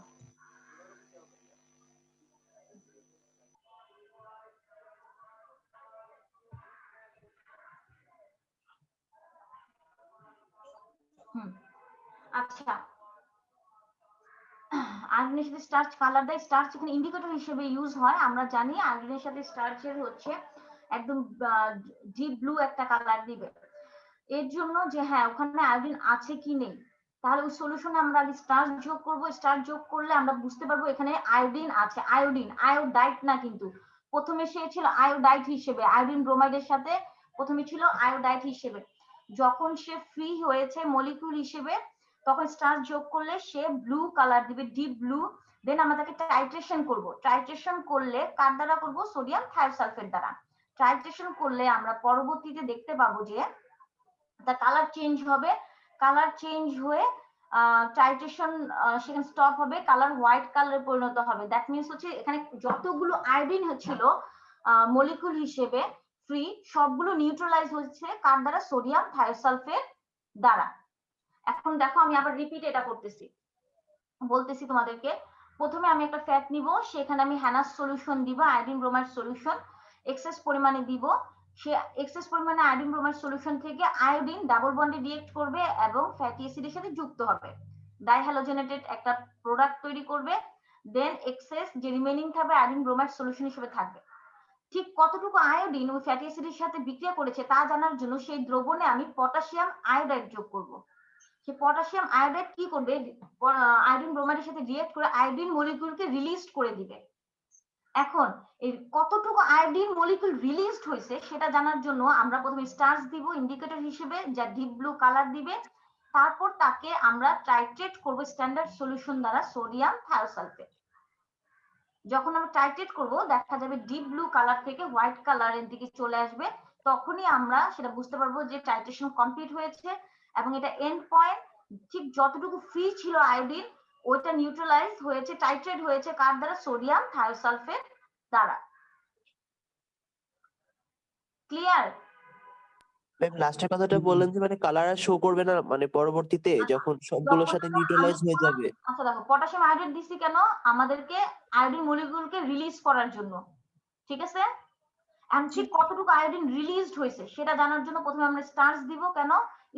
আচ্ছা, আয়োডিনের সাথে স্টার্চ কালার দেয়। স্টার্চ এখানে ইন্ডিকেটর হিসেবে ইউজ হয়। আমরা জানি আয়োডিনের সাথে স্টার্চের হচ্ছে একদম ডিপ ব্লু একটা কালার দিবে। এর জন্য যে হ্যাঁ ওখানে আয়োডিন আছে কি নেই, তাহলে ওই সলিউশনে আমরা আগে স্টার্চ যোগ করব। স্টার্চ যোগ করলে আমরা বুঝতে পারবো এখানে আয়োডিন আছে। আয়োডিন, আয়োডাইট না, কিন্তু প্রথমে সে ছিল আয়োডাইট হিসেবে, আয়োডিন ব্রোমাইডের সাথে প্রথমে ছিল আয়োডাইট হিসেবে। যখন সে ফ্রি হয়েছে মলিকিউল হিসেবে, তখন স্টার্চ যোগ করলে সে ব্লু কালার দিবে, ডিপ ব্লু। দেন আমরা তাকে টাইট্রেশন করব। টাইট্রেশন করলে কার দ্বারা করব? সোডিয়াম থায়োসালফেট দ্বারা। টাইট্রেশন করলে আমরা পরবর্তীতে দেখতে পাবো যে তার কালার চেঞ্জ হবে। কালার চেঞ্জ হয়ে টাইট্রেশন সেখানে স্টপ হবে, কালার হোয়াইট কালারে পরিণত হবে। দ্যাট মিনস হচ্ছে এখানে যতগুলো আয়োডিন ছিল মলিকিউল হিসেবে ফ্রি, সবগুলো নিউট্রালাইজ হচ্ছে কার দ্বারা? সোডিয়াম থায়োসালফেট দ্বারা। এখন দেখো আমি আবার রিপিট এটা করতেছি, বলতেছি তোমাদেরকে। প্রথমে আমি একটা ফ্যাট নিব, সেখানে আমি হ্যানাস সলিউশন দিব, আয়োডিন ব্রোমাইড সলিউশন এক্সেস পরিমাণে দিব। সে এক্সেস পরিমাণে আয়োডিন ব্রোমাইড সলিউশন থেকে আয়োডিন ডাবল বন্ডে রিঅ্যাক্ট করবে এবং ফ্যাটি অ্যাসিডের সাথে যুক্ত হবে, ডাইহ্যালোজেনেটেড একটা প্রোডাক্ট তৈরি করবে। দেন এক্সেস যে রিমেইনিং থাকবে আয়োডিন ব্রোমাইড সলিউশন হিসেবে থাকবে। ঠিক কতটুকু আয়োডিন ওই ফ্যাটি অ্যাসিডের সাথে বিক্রিয়া করেছে তা জানার জন্য সেই দ্রবণে আমি পটাশিয়াম আয়োডাইড যোগ করব। সে পটাশিয়াম আয়োডাইড কি করবে? আয়োডিন ব্রোমাইডের সাথে রিঅ্যাক্ট করে আয়োডিন মলিকিউলকে রিলিজ করে দিবে। এখন এই কতটুকু আয়োডিন মলিকিউল রিলিজড হয়েছে সেটা জানার জন্য আমরা প্রথমে স্টার্চ দিব ইন্ডিকেটর হিসেবে, যা ডিপ ব্লু কালার দিবে। তারপর তাকে আমরা টাইট্রেট করব স্ট্যান্ডার্ড সলিউশন দ্বারা সোডিয়াম থায়োসালফেট। যখন আমরা টাইট্রেট করব দেখা যাবে ডিপ ব্লু কালার থেকে হোয়াইট কালারের দিকে চলে আসবে, তখনই আমরা সেটা বুঝতে পারবো যে টাইট্রেশন কমপ্লিট হয়েছে। এবং এটা এন্ড পয়েন্ট, ঠিক যতটুকু ফ্রি ছিল আয়োডিন ওইটা নিউট্রালাইজ হয়েছে, টাইট্রেট হয়েছে কার দ্বারা? সোডিয়াম থায়োসালফেট দ্বারা। ক্লিয়ার? ম্যাম লাস্টের কথাটা বললেন যে মানে কালার আর শো করবে না, মানে পরবর্তীতে যখন সবগুলোর সাথে নিউট্রালাইজ হয়ে যাবে। আচ্ছা দেখো, পটাশিয়াম আয়োডাইড দিছি কেন? আমাদেরকে আয়োডিন মলিকিউলকে রিলিজ করার জন্য, ঠিক আছে? এন্ড ঠিক কতটুকু আয়োডিন রিলিজড হয়েছে সেটা জানার জন্য প্রথমে আমরা স্টার্চ দিব। কেন?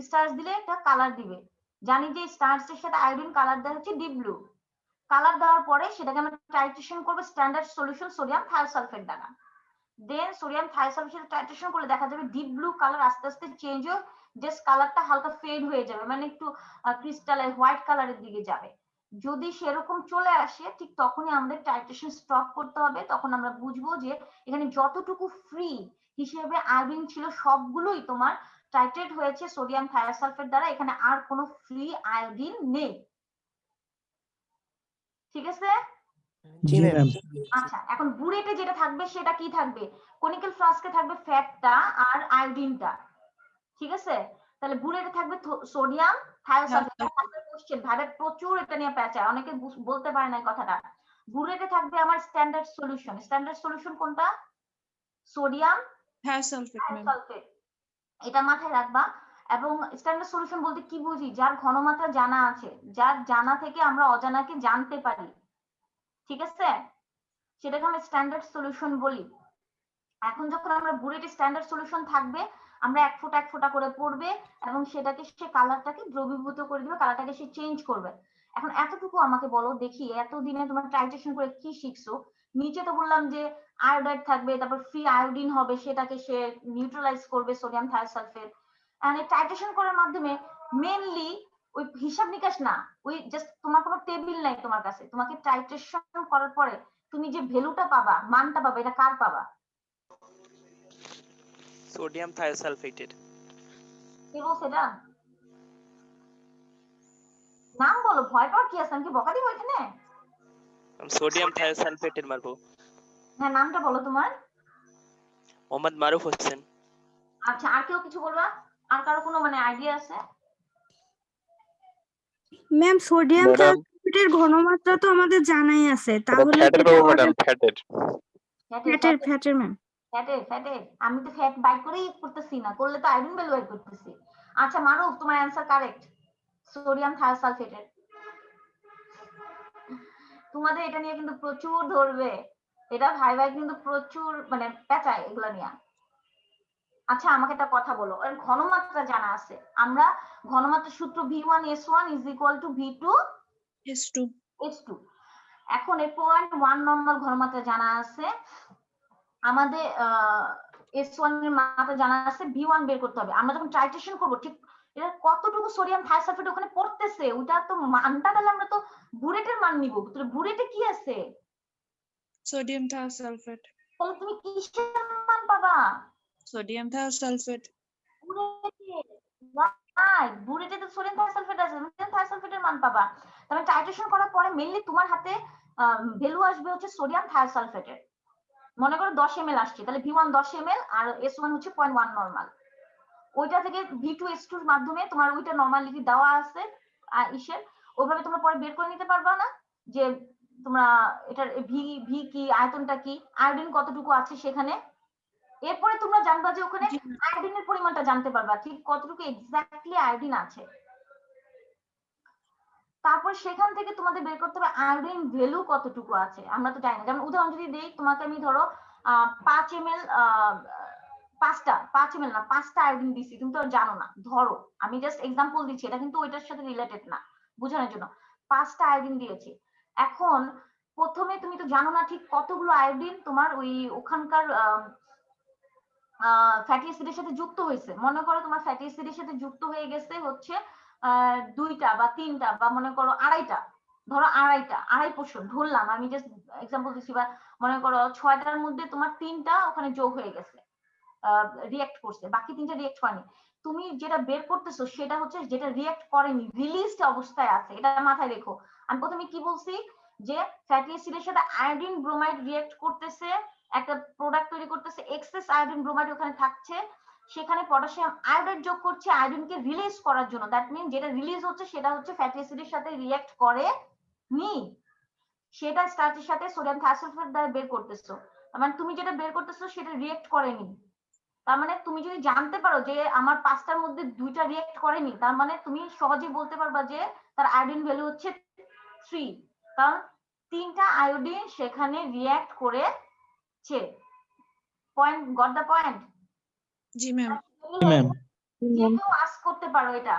স্টার্চ দিলে একটা কালার দিবে। জানি যে স্টার্চের সাথে আয়োডিন কালার দেওয়া হচ্ছে ডিপ ব্লু। কালার দেওয়ার পরে সেটাকে আমরা টাইট্রেশন করব স্ট্যান্ডার্ড সলিউশন সোডিয়াম থায়োসালফেট দ্বারা। দেন সোডিয়াম থায়োসালফেট টাইট্রেশন করলে দেখা যাবে ডিপ ব্লু কালার আস্তে আস্তে চেঞ্জ হয়ে জাস্ট কালারটা হালকা ফেড হয়ে যাবে, মানে একটু ক্রিস্টালাইজ হোয়াইট কালারের দিকে যাবে। যদি সেরকম চলে আসে ঠিক তখনই আমাদের টাইট্রেশন স্টপ করতে হবে। তখন আমরা বুঝবো যে এখানে যতটুকু ফ্রি হিসেবে আয়োডিন ছিল সবগুলোই তোমার টাইট্রেট হয়েছে সোডিয়াম থায়োসালফেট দ্বারা, এখানে আর কোনো ফ্রি আয়োডিন নেই। ঠিক আছে? জি ম্যাম। আচ্ছা, এখন বুড়েটে যেটা থাকবে সেটা কি থাকবে? কনিক্যাল ফ্লাস্কে থাকবে ফ্যাটটা আর আয়োডিনটা, ঠিক আছে? তাহলে বুড়েটে থাকবে সোডিয়াম থায়োসালফেট। কোশ্চেন ভাবে প্রচুর এটা নিয়ে পেঁচায়, অনেকে বলতে পারে না কথাটা। বুড়েটে থাকবে আমার স্ট্যান্ডার্ড সলিউশন। স্ট্যান্ডার্ড সলিউশন কোনটা? Sodium thiosulphate. এটা মাথায় রাখবা। এবং স্ট্যান্ডার্ড সলিউশন বলতে কি বুঝি? যার ঘনমাত্রা জানা আছে, যার জানা থেকে আমরা অজানাকে জানতে পারি, ঠিক আছে? সেটাকে আমরা স্ট্যান্ডার্ড সলিউশন বলি। এখন যখন আমরা বুড়েটে স্ট্যান্ডার্ড সলিউশন থাকবে, আমরা এক ফোঁটা করে পড়বে এবং সেটাকে সে কালারটাকে দ্রবীভূত করে দিবে, কালারটাকে সে চেঞ্জ করবে। এখন এতটুকু আমাকে বলো দেখি, এতদিনে তোমার টাইট্রেশন করে কি শিখছো? নিচে তো বললাম যে আয়োডাইড থাকবে, তারপর ফ্রি আয়োডিন হবে, সেটাকে সে নিউট্রালাইজ করবে সোডিয়াম থায়োসালফেট। এন্ড টাইট্রেশন করার মাধ্যমে মেইনলি ওই হিসাব নিকাশ না, ওই জাস্ট তোমার কোনো টেবিল নাই তোমার কাছে, তোমাকে টাইট্রেশন করার পরে তুমি যে ভ্যালুটা পাবা, মানটা পাবা, এটা কার পাবা? সোডিয়াম থায়োসালফেটের। কে বলছে এটা? নাম বলো, ভয় পাওয়ার কি আছে? আমি কি বকা দিব এখানে? সোডিয়াম থায়োসালফেটের মারবো। হ্যাঁ, নামটা বলো তোমার। মোহাম্মদ মারুফ হোসেন। আচ্ছা, আর কেউ কিছু বলবা? আর কারো কোনো মানে আইডিয়া আছে? ম্যাম সোডিয়াম থায়োসালফেটের ঘনমাত্রা তো আমাদের জানাই আছে, তাহলে ফ্যাটের পাবো ম্যাডাম, ফ্যাটের। ফ্যাটের ম্যাম। ফ্যাটের আমি তো ফ্যাট বাই করেই করতেছি না, করলে তো আয়োডিন ভ্যালু বাই করতেছি। আচ্ছা মারুফ, তোমার অ্যানসার কারেক্ট, সোডিয়াম থায়োসালফেটের। তোমাদের এটা নিয়ে কিন্তু প্রচুর ধরবে, এটা ভাই কিন্তু প্রচুর মানে পেঁচায় এগুলা নিয়ে। আচ্ছা আমাকে একটা কথা বলো, এর ঘনমাত্রা জানা আছে, আমরা ঘনমাত্রার সূত্র V1S1 = V2S2। এখন এর 0.1 নরমাল ঘনমাত্রা জানা আছে আমাদের। S1 এর মানটা জানা আছে, V1 বের করতে হবে। আমরা যখন টাইট্রেশন করব ঠিক এটা কতটুকু সোডিয়াম থায়োসালফেট ওখানে পড়তেছে ওটা তো মানটা তাহলে আমরা তো বুরেটের মান নিব। তাহলে বুরেটে কি আছে? Sodium thiosulphate. তাহলে তুমি কিসের মান পাবা? Sodium thiosulphate. রাইট, বুরেটে তো সোডিয়াম থায়োসালফেট আছে, সোডিয়াম থায়োসালফেটের মান পাবা। তাহলে টাইট্রেশন করার পরে মেইনলি তোমার হাতে ভ্যালু আসবে হচ্ছে সোডিয়াম থায়োসালফেটের। মনে করো 10 ml আসছে, তাহলে V1 10 ml আর S1 হচ্ছে 0.1 নরমাল। ওইটা থেকে V2 S2 এর মাধ্যমে তোমার ওইটা নরমালিটি দেওয়া আছে ইসের, ওইভাবে তোমরা পরে বের করে নিতে পারবা না যে তোমরা এটার ভি কি, আয়তনটা কি, আয়োডিন কতটুকু আছে সেখানে। এরপরে তোমরা জানবা যে ওখানে আয়োডিনের পরিমাণটা জানতে পারবা ঠিক কতটুকু এক্স্যাক্টলি আয়োডিন আছে। তারপর সেখান থেকে তোমাদের বের করতে হবে আয়োডিন ভ্যালু কতটুকু আছে, আমরা তো জানি না। যেমন উদাহরণ যদি দেই তোমাকে আমি ধরো 5 ml 5 ml না 5টা আয়োডিন দিছি, তুমি তো জানো না, ধরো আমি জাস্ট এক্সাম্পল দিচ্ছি, এটা কিন্তু ওইটার সাথে রিলেটেড না, বোঝানোর জন্য 5টা আয়োডিন দিয়েছি। এখন প্রথমে তুমি তো জানো না ঠিক কতগুলো আয়োডিন তোমার ওই ওখানকার ফ্যাটি অ্যাসিডের সাথে যুক্ত হয়েছে। মনে করো তোমার ফ্যাটি অ্যাসিডের সাথে যুক্ত হয়ে গেছে হচ্ছে 2টা বা 3টা বা মনে করো 2.5টা, ধরো 2.5 পোর্শন ধরলাম, আমি জাস্ট এক্সাম্পল দিচ্ছি। বা মনে করো 6টার মধ্যে তোমার 3টা ওখানে যোগ হয়ে গেছে, রিঅ্যাক্ট করছে, বাকি 3টা রিঅ্যাক্ট করেনি। তুমি যেটা বের করতেছো সেটা হচ্ছে যেটা রিঅ্যাক্ট করেনি, রিলিজড অবস্থায় আছে, এটা মাথায় রেখো। আমি প্রথমে কি বলছি যে ফ্যাটি অ্যাসিডের সাথে আয়োডিন ব্রোমাইড রিঅ্যাক্ট করতেছে, একটা প্রোডাক্ট তৈরি করতেছে, এক্সেস আয়োডিন ব্রোমাইড ওখানে থাকছে, সেখানে পটাশিয়াম আয়োডাইড যোগ করছে আয়োডিনকে রিলিজ করার জন্য। দ্যাট মিন যেটা রিলিজ হচ্ছে সেটা হচ্ছে ফ্যাটি অ্যাসিডের সাথে রিঅ্যাক্ট করে নি, সেটা স্টার্চের সাথে সোডিয়াম থায়োসালফেট দ্বারা বের করতেছো। মানে তুমি যেটা বের করতেছো সেটা রিঅ্যাক্ট করেনি, তার মানে তুমি যদি জানতে পারো যে আমার 5টার মধ্যে 2টা রিঅ্যাক্ট করেনি, তার মানে তুমি সহজেই বলতে পারবা যে তার আয়োডিন ভ্যালু হচ্ছে 3, কারণ 3টা আয়োডিন সেখানে রিঅ্যাক্ট করেছে। Point, got the point? G ma'am. G ma'am. যে কেউ আস্ক করতে পারো, এটা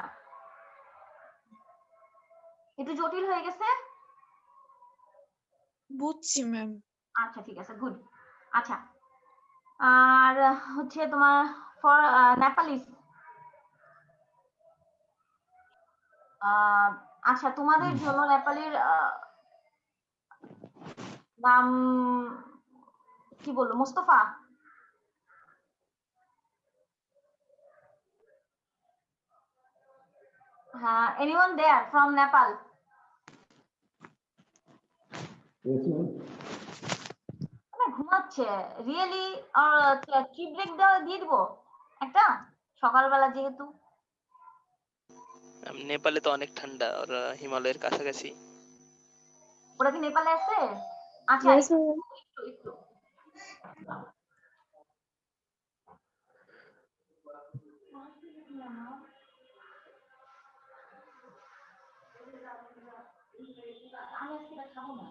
একটু জটিল হয়ে গেছে? বুঝছি ম্যাম। আচ্ছা ঠিক আছে, গুড। আচ্ছা, আর হচ্ছে তোমার ফর নেপালিস, আচ্ছা তোমাদের জন্য নেপালের নাম কি বলবো, মোস্তফা? হ্যাঁ, এনিওয়ান দেয়ার ফ্রম নেপাল? ঘুমাচ্ছে রিয়েলি? টি ব্রেক দিয়ে দিব একটা সকালবেলা যেহেতু। নেপালে তো অনেক ঠান্ডা, ওরা হিমালয়ের কাছাকাছি। ওরা কি নেপালে আছে? আচ্ছা একটু আমি আজকে এটা খাবো না।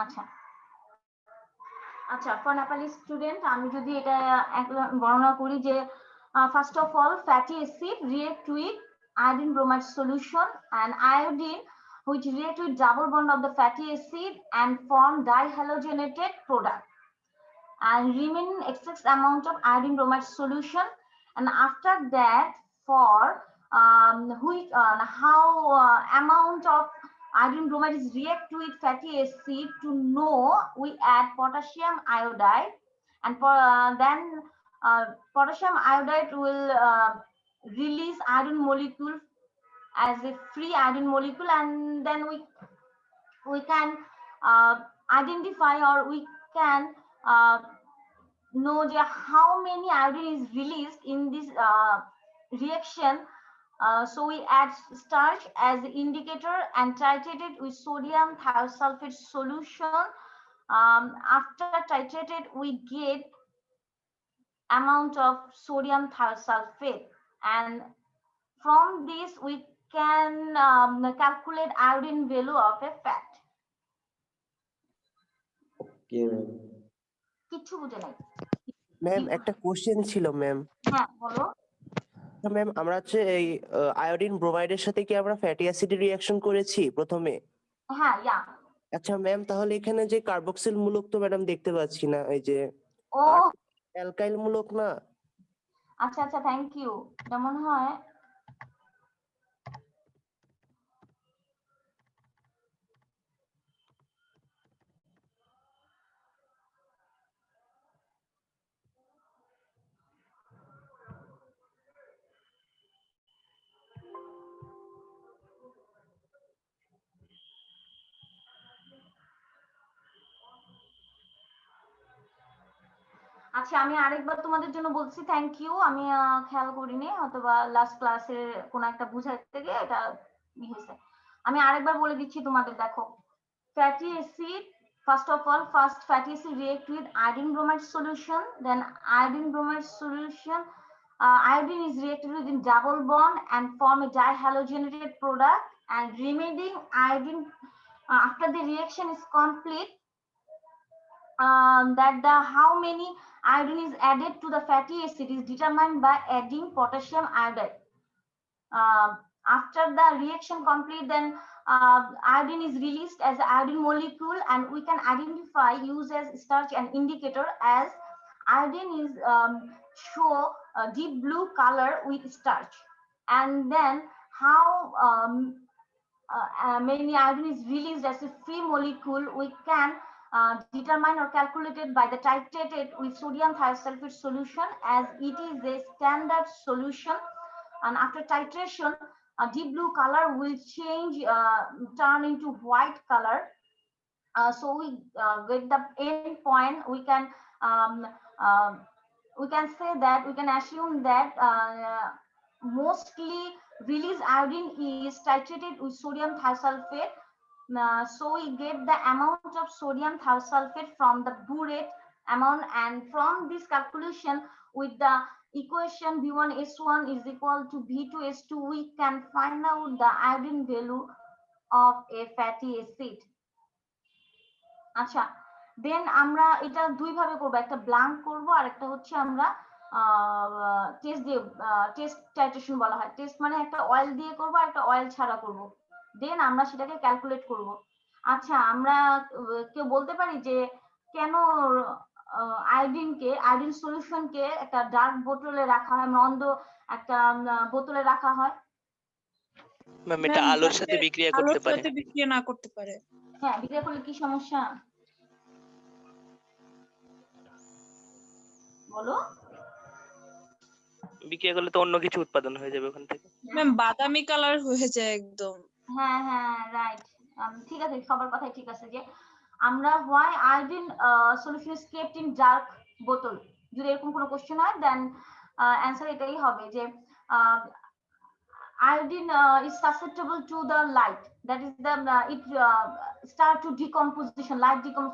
আচ্ছা আচ্ছা, ফর নেপালি স্টুডেন্ট আমি যদি এটা বর্ণনা করি যে first of all fatty acid react with iodine bromide solution and iodine which react with double bond of the fatty acid and form dihalogenated product and remain excess amount of iodine bromide solution. And after that for which how amount of iodine bromide is react with fatty acid to know we add potassium iodide, and then potassium iodide will release iodine molecule as a free iodine molecule, and then we can identify or we can know how many iodine is released in this reaction. So we add starch as the indicator and titrated with sodium thiosulfate solution. After titrated, we get amount of sodium thiosulfate, and from this we can calculate iodine value of a fat. কিচ্ছু বুঝে নাই। Ma'am একটা question ছিল ma'am. হ্যাঁ বলো। Ma'am আমরা হচ্ছে এই আয়োডিন ব্রোমাইডের সাথে কি আমরা ফ্যাটি অ্যাসিডের রিঅ্যাকশন করেছি প্রথমে? হ্যাঁ ইয়া। আচ্ছা ম্যাম, তাহলে এখানে যে কার্বক্সিল মূলক তো ম্যাডাম দেখতে পাচ্ছি না, এই যে ও অ্যালকাইল মূলক না? আচ্ছা আচ্ছা, থ্যাংক ইউ। এটা মনে হয় আচ্ছা, আমি আরেকবার তোমাদের জন্য বলছি থ্যাংক ইউ। আমি খেয়াল করিনি, অথবা লাস্ট ক্লাসে কোন একটা বুঝাইতে গিয়ে এটা হয়েছে। আমি আরেকবার বলে দিচ্ছি তোমাদের, দেখো fatty acid, first of all, first fatty acid react with iodine bromide solution, then iodine bromide solution, iodine is reacted with in double bond and form a dihalogenated product, and remaining iodine after the reaction is complete, that the how many iodine is added to the fatty acid is determined by adding potassium iodide. After the reaction complete, then iodine is released as the iodine molecule, and we can identify, use as starch and indicator, as iodine is show a deep blue color with starch. And then how many iodine is released as a free molecule, we can determined or calculated by the titrated with sodium thiosulfate solution, as it is a standard solution, and after titration a deep blue color will change, turn into white color. So we get the end point, we can say that, we can assume that mostly released iodine is titrated with sodium thiosulfate. So we get the amount of sodium thiosulfate from the burette amount, and from this calculation with the equation V1S1 is equal to V2S2, we can find out the iodine value of a fatty acid. আচ্ছা, দেন আমরা এটা দুই ভাবে করব, একটা blank করব আর একটা হচ্ছে আমরা টেস্ট দিয়ে, টেস্ট টাইট্রেশন বলা হয়। টেস্ট মানে একটা অয়েল দিয়ে করব আর একটা অয়েল ছাড়া করব, দেন আমরা সেটাকে ক্যালকুলেট করব। আচ্ছা, আমরা কেউ বলতে পারি যে কেন আয়োডিন সলিউশনকে একটা ডার্ক বোতলে রাখা হয়, মন্দ একটা বোতলে রাখা হয়? ম্যাম এটা আলোর সাথে বিক্রিয়া করতে পারে। আলোর সাথে বিক্রিয়া না করতে পারে। হ্যাঁ, বিক্রিয়া করলে কি সমস্যা বলো? বিক্রিয়া করলে তো অন্য কিছু উৎপাদন হয়ে যাবে ওখান থেকে। ম্যাম বাদামি কালার হয়ে যায় একদম। হ্যাঁ হ্যাঁ রাইট, ঠিক আছে, সবার কথাই ঠিক আছে। যে আমরা why iodine solution is kept in dark বোতল, যদি এরকম কোনো কোশ্চেন হয় দেন অ্যান্সার এটাই হবে যে iodine is susceptible to the light, that is the it start to decomposition,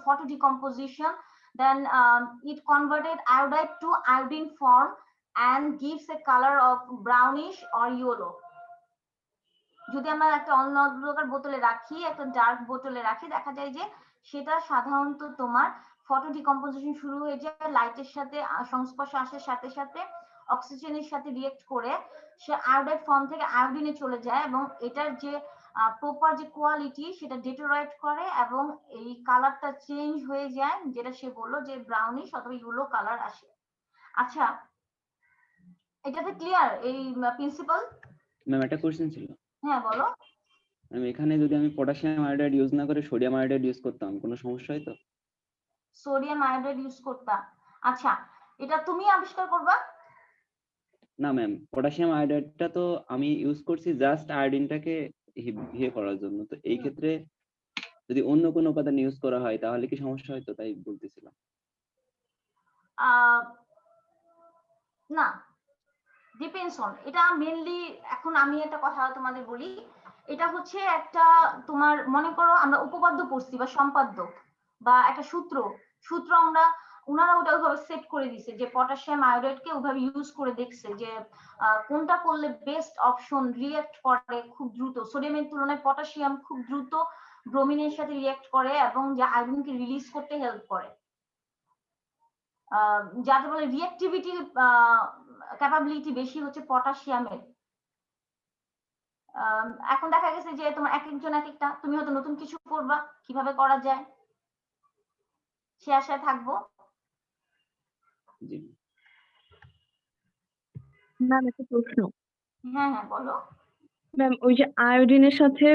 photo decomposition, then it converted iodide to iodine form and gives a color of brownish or yellow. যদি আমরা একটা অন্য প্রকার বোতলে রাখি, একটা ডার্ক বোতলে রাখি, দেখা যায় যে সেটা সাধারণত তোমার ফটো ডিকম্পোজিশন শুরু হয়ে যায়, লাইটের সাথে সংস্পর্শে আসার সাথে সাথে অক্সিজেনের সাথে রিয়েক্ট করে সে আয়োডাইড ফর্ম থেকে আয়োডিনে চলে যায়, এবং এটার যে প্রপার যে কোয়ালিটি সেটা ডেটোরাইট করে, এবং এই কালারটা চেঞ্জ হয়ে যায়, যেটা সে বললো যে ব্রাউনিশ অথবা ইয়েলো কালার আসে। আচ্ছা, এটাতে ক্লিয়ার এই প্রিন্সিপাল? ম্যাম একটা কোশ্চেন ছিল। হ্যাঁ বলো। ম্যাম এখানে যদি আমি পটাশিয়াম আয়োডাইড ইউজ না করে সোডিয়াম আয়োডাইড ইউজ করতাম, কোনো সমস্যা হতো? সোডিয়াম আয়োডাইড ইউজ করতা? আচ্ছা, এটা তুমি আবিষ্কার করবা? না ম্যাম, পটাশিয়াম আয়োডাইডটা তো আমি ইউজ করছি জাস্ট আয়োডিনটাকে ইয়ে করার জন্য, তো এই ক্ষেত্রে যদি অন্য কোনো উপাদান ইউজ করা হয় তাহলে কি সমস্যা হতো, তাই বলতেছিলাম। না, ডিপেন্ডস অন, এটা মেইনলি এখন আমি একটা কথা তোমাদের বলি, এটা হচ্ছে একটা তোমার মনে করো আমরা উপপাদ্য পড়ছি বা সম্পাদ্য বা একটা সূত্র আমরা ওনারা ওটা ওইভাবে সেট করে দিছে যে পটাশিয়াম আয়োডাইডকে ওইভাবে ইউজ করে দেখছে যে কোনটা করলে বেস্ট অপশন, রিঅ্যাক্ট করে খুব দ্রুত, সোডিয়ামের তুলনায় পটাশিয়াম খুব দ্রুত ব্রোমিনের সাথে রিঅ্যাক্ট করে এবং যে আয়োডিনকে রিলিজ করতে হেল্প করে, যাতে বলে রিঅ্যাক্টিভিটি ক্যাপাবিলিটি বেশি হচ্ছে পটাশিয়ামের। এখন দেখা গেছে যে তোমার এক একজন এক একটা, তুমি হয়তো নতুন কিছু করবা, কিভাবে করা যায় সে আশায় থাকবো। জি ম্যাম একটা প্রশ্ন। হ্যাঁ হ্যাঁ বলো। ম্যাম ওই যে আয়োডিনের সাথে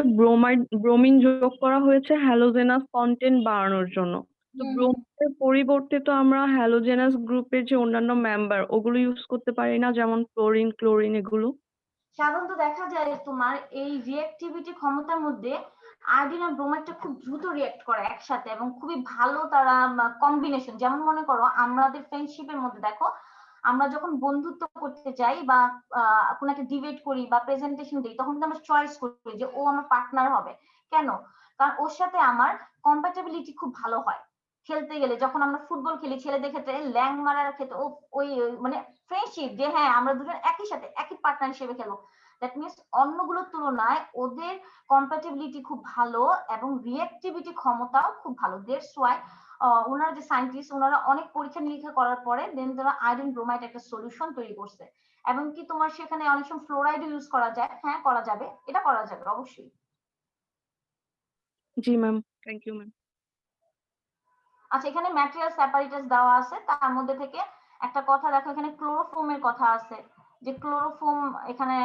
ব্রোমিন যোগ করা হয়েছে হ্যালোজেনাস কন্টেন্ট বাড়ানোর জন্য, তো ব্রোমিনের পরিবর্তে তো আমরা হ্যালোজেনাস গ্রুপের যে অন্যান্য মেম্বার ওগুলো ইউজ করতে পারি না, যেমন ক্লোরিন, ক্লোরিন এগুলো? সাধারণত দেখা যায় তোমার এই রিঅ্যাক্টিভিটি ক্ষমতার মধ্যে আয়োডিন আর ব্রোমাইডটা খুব দ্রুত রিঅ্যাক্ট করে একসাথে এবং খুবই ভালো তারা কম্বিনেশন। যেমন মনে করো আমাদের ফ্রেন্ডশিপের মধ্যে দেখো, আমরা যখন বন্ধুত্ব করতে যাই বা কোনো একটা ডিবেট করি বা প্রেজেন্টেশন দিই, তখন কিন্তু আমরা চয়েস করি যে ও আমার পার্টনার হবে। কেন? কারণ ওর সাথে আমার কম্প্যাটেবিলিটি খুব ভালো হয়। খেলতে গেলে যখন আমরা ফুটবল খেলি ছেলেদের ক্ষেত্রে, ল্যাং মারার ক্ষেত্রে ওই মানে ফ্রেন্ডশিপ, যে হ্যাঁ আমরা দুজন একই সাথে একই পার্টনার হিসেবে খেলবো, দ্যাট মিনস অন্যগুলোর তুলনায় ওদের কম্প্যাটেবিলিটি খুব ভালো এবং রিঅ্যাক্টিভিটি ক্ষমতাও খুব ভালো। দ্যাটস ওয়াই ওনারা যে সায়েন্টিস্ট, ওনারা অনেক পরীক্ষা নিরীক্ষা করার পরে দেন তারা আয়োডিন ব্রোমাইড একটা সলিউশন তৈরি করছে। এবং কি তোমার সেখানে অনেক সময় ফ্লোরাইড ইউজ করা যায়, হ্যাঁ করা যাবে, এটা করা যাবে অবশ্যই। জি ম্যাম, থ্যাংক ইউ ম্যাম। আচ্ছা এখানে ম্যাটেরিয়াল সেপারেটরস দেওয়া আছে, তার মধ্যে থেকে একটা কথা দেখো, এখানে ক্লোরোফোমের কথা আছে, যে ক্লোরোফোম এখানে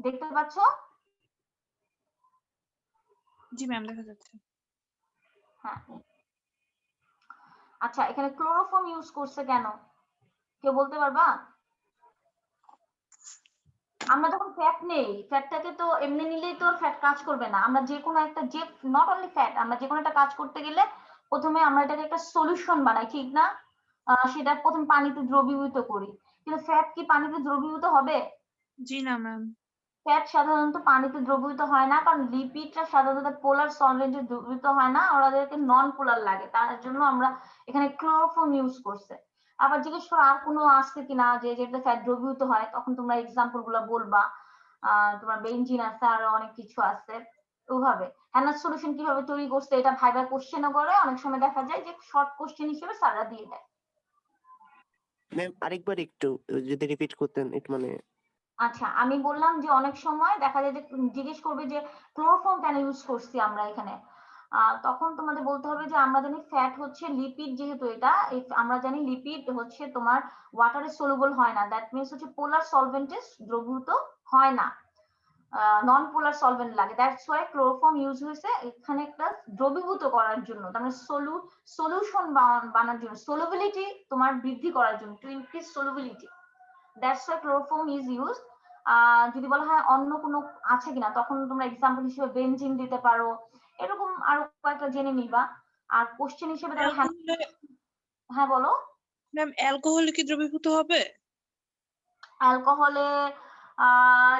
দেখতে পাচ্ছ? জি ম্যাম দেখা যাচ্ছে। হ্যাঁ আচ্ছা এখানে ক্লোরোফোম ইউজ করছে কেন কেউ বলতে পারবা? আমরা যখন ফ্যাট নেই, ফ্যাটটাকে তো এমনি নিলেই তো ফ্যাট কাজ করবে না। আমরা যে কোনো একটা, যে নট অনলি ফ্যাট, আমরা যে কোনো একটা কাজ করতে গেলে প্রথমে আমরা এটাকে একটা সলিউশন বানাই, ঠিক না? সেটা প্রথম পানিতে দ্রবীভূত করি, কিন্তু ফ্যাট কি পানিতে দ্রবীভূত হবে? জি না ম্যাম। ফ্যাট সাধারণত পানিতে দ্রবীভূত হয় না, কারণ লিপিডটা সাধারণত পোলার সলভেন্টে দ্রবীভূত হয় না, ওদেরকে নন পোলার লাগে, তার জন্য আমরা এখানে ক্লোরোফর্ম ইউজ করছে। আবার জিজ্ঞেস করো আর কোনো আছে কিনা যে যেটা ফ্যাট দ্রবীভূত হয়, তখন তোমরা এক্সাম্পল গুলো বলবা। তোমার বেনজিন আছে, আরো অনেক কিছু আছে। ওইভাবে হ্যানাস সলিউশন কিভাবে তৈরি করছে এটা ভাইবার কোশ্চেনও করে, অনেক সময় দেখা যায় যে শর্ট কোশ্চেন হিসেবে স্যাররা দিয়ে দেয়। ম্যাম আরেকবার একটু যদি রিপিট করতেন, একটু মানে। আচ্ছা আমি বললাম যে অনেক সময় দেখা যায় যে জিজ্ঞেস করবে যে ক্লোরোফর্ম কেন ইউজ করছি আমরা এখানে, তখন তোমাদের বলতে হবে যে আমরা জানি ফ্যাট হচ্ছে লিপিড, যেহেতু এটা আমরা জানি লিপিড হচ্ছে তোমার ওয়াটারে সলুবল হয় না, দ্যাট মিনস হচ্ছে পোলার সলভেন্টে দ্রবীভূত হয় না, নন পোলার সলভেন্ট লাগে। দ্যাটস ওয়াই ক্লোরোফর্ম ইউজ হয়েছে এখানে একটা দ্রবীভূত করার জন্য, তার মানে সলিউশন বানানোর জন্য, সলুবিলিটি তোমার বৃদ্ধি করার জন্য, to increase solubility. That's why chloroform is use. যদি বলা হয় অন্য কোনো আছে কিনা, তখন তোমরা এক্সাম্পল হিসেবে বেনজিন দিতে পারো, এরকম আরো কয়েকটা জেনে নিবা। আর কোশ্চেন হিসেবে হ্যাঁ বলো ম্যাম। অ্যালকোহল কি দ্রবীভূত হবে? অ্যালকোহলে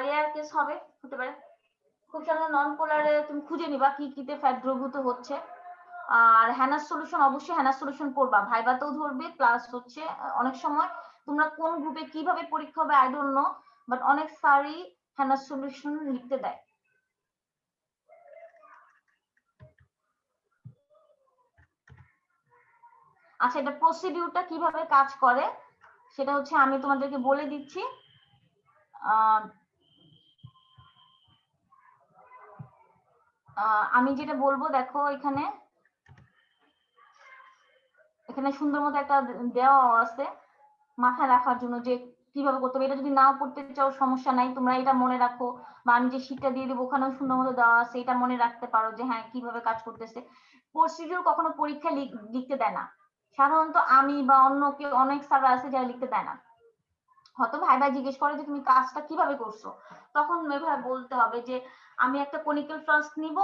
রেয়ার কেস হবে, হতে পারে। খুব সাধারণ নন পোলারে তুমি খুঁজে নিবা কি কিতে ফ্যাট দ্রবীভূত হচ্ছে। আর হ্যানাস সলিউশন, অবশ্যই হ্যানাস সলিউশন পড়বা, ভাইবাতেও ধরবে, প্লাস হচ্ছে অনেক সময় তোমরা কোন গ্রুপে কিভাবে পরীক্ষা হবে আই ডোন্ট নো, বাট অনেক স্যারই হ্যানাস সলিউশন লিখতে দেয়। আচ্ছা এটা প্রসিডিউরটা কিভাবে কাজ করে সেটা হচ্ছে আমি তোমাদেরকে বলে দিচ্ছি। আমি যেটা বলবো দেখো, এখানে সুন্দর মতো একটা দেওয়া আছে মাথায় রাখার জন্য যে কিভাবে করতে হবে। এটা যদি নাও পড়তে চাও সমস্যা নাই, তোমরা এটা মনে রাখো, বা আমি যে শীটটা দিয়ে দেবো ওখানেও সুন্দর মতো দেওয়া আছে, এটা মনে রাখতে পারো যে হ্যাঁ কিভাবে কাজ করতেছে। প্রসিডিউর কখনো পরীক্ষা লিখতে দেয় না সাধারণত, আমি বা অন্য কেউ, অনেক স্যার আছে যারা লিখতে দেয় না। হয়তো ভাইবা জিজ্ঞেস করে যে তুমি কাজটা কিভাবে করছো, তখন এভাবে বলতে হবে যে আমি একটা কনিক্যাল ফ্লাস্ক নিব,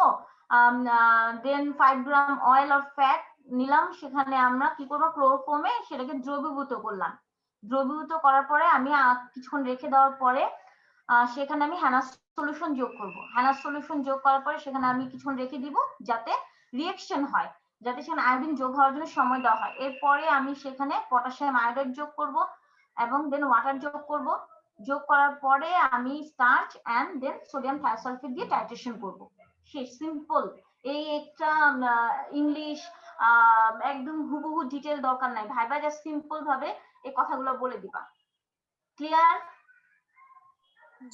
দেন 5 গ্রাম অয়েল অর ফ্যাট নিলাম, সেখানে আমরা কি করবো ক্লোরোফর্মে সেটাকে দ্রবীভূত করলাম, দ্রবীভূত করার পরে আমি কিছুক্ষণ রেখে দেওয়ার পরে সেখানে আমি হ্যানাস সলিউশন যোগ করব, হ্যানাস সলিউশন যোগ করার পরে সেখানে আমি কিছুক্ষণ রেখে দিব যাতে রিঅ্যাকশন হয়, যাতে সেখানে আয়োডিন যোগ হওয়ার জন্য সময় দেওয়া হয়। এরপরে আমি সেখানে পটাশিয়াম আয়োডাইড যোগ করব এবং দেন ওয়াটার যোগ করব। যোগ করার পরে আমি starch and then sodium thiosulphate দিয়ে টাইট্রেশন করব। শেষ, সিম্পল। এই একটা ইংলিশ একদম হুবহু ডিটেল দরকার নাই, ভাইবা জাস্ট সিম্পল ভাবে এই কথাগুলো বলে দিবা। ক্লিয়ার?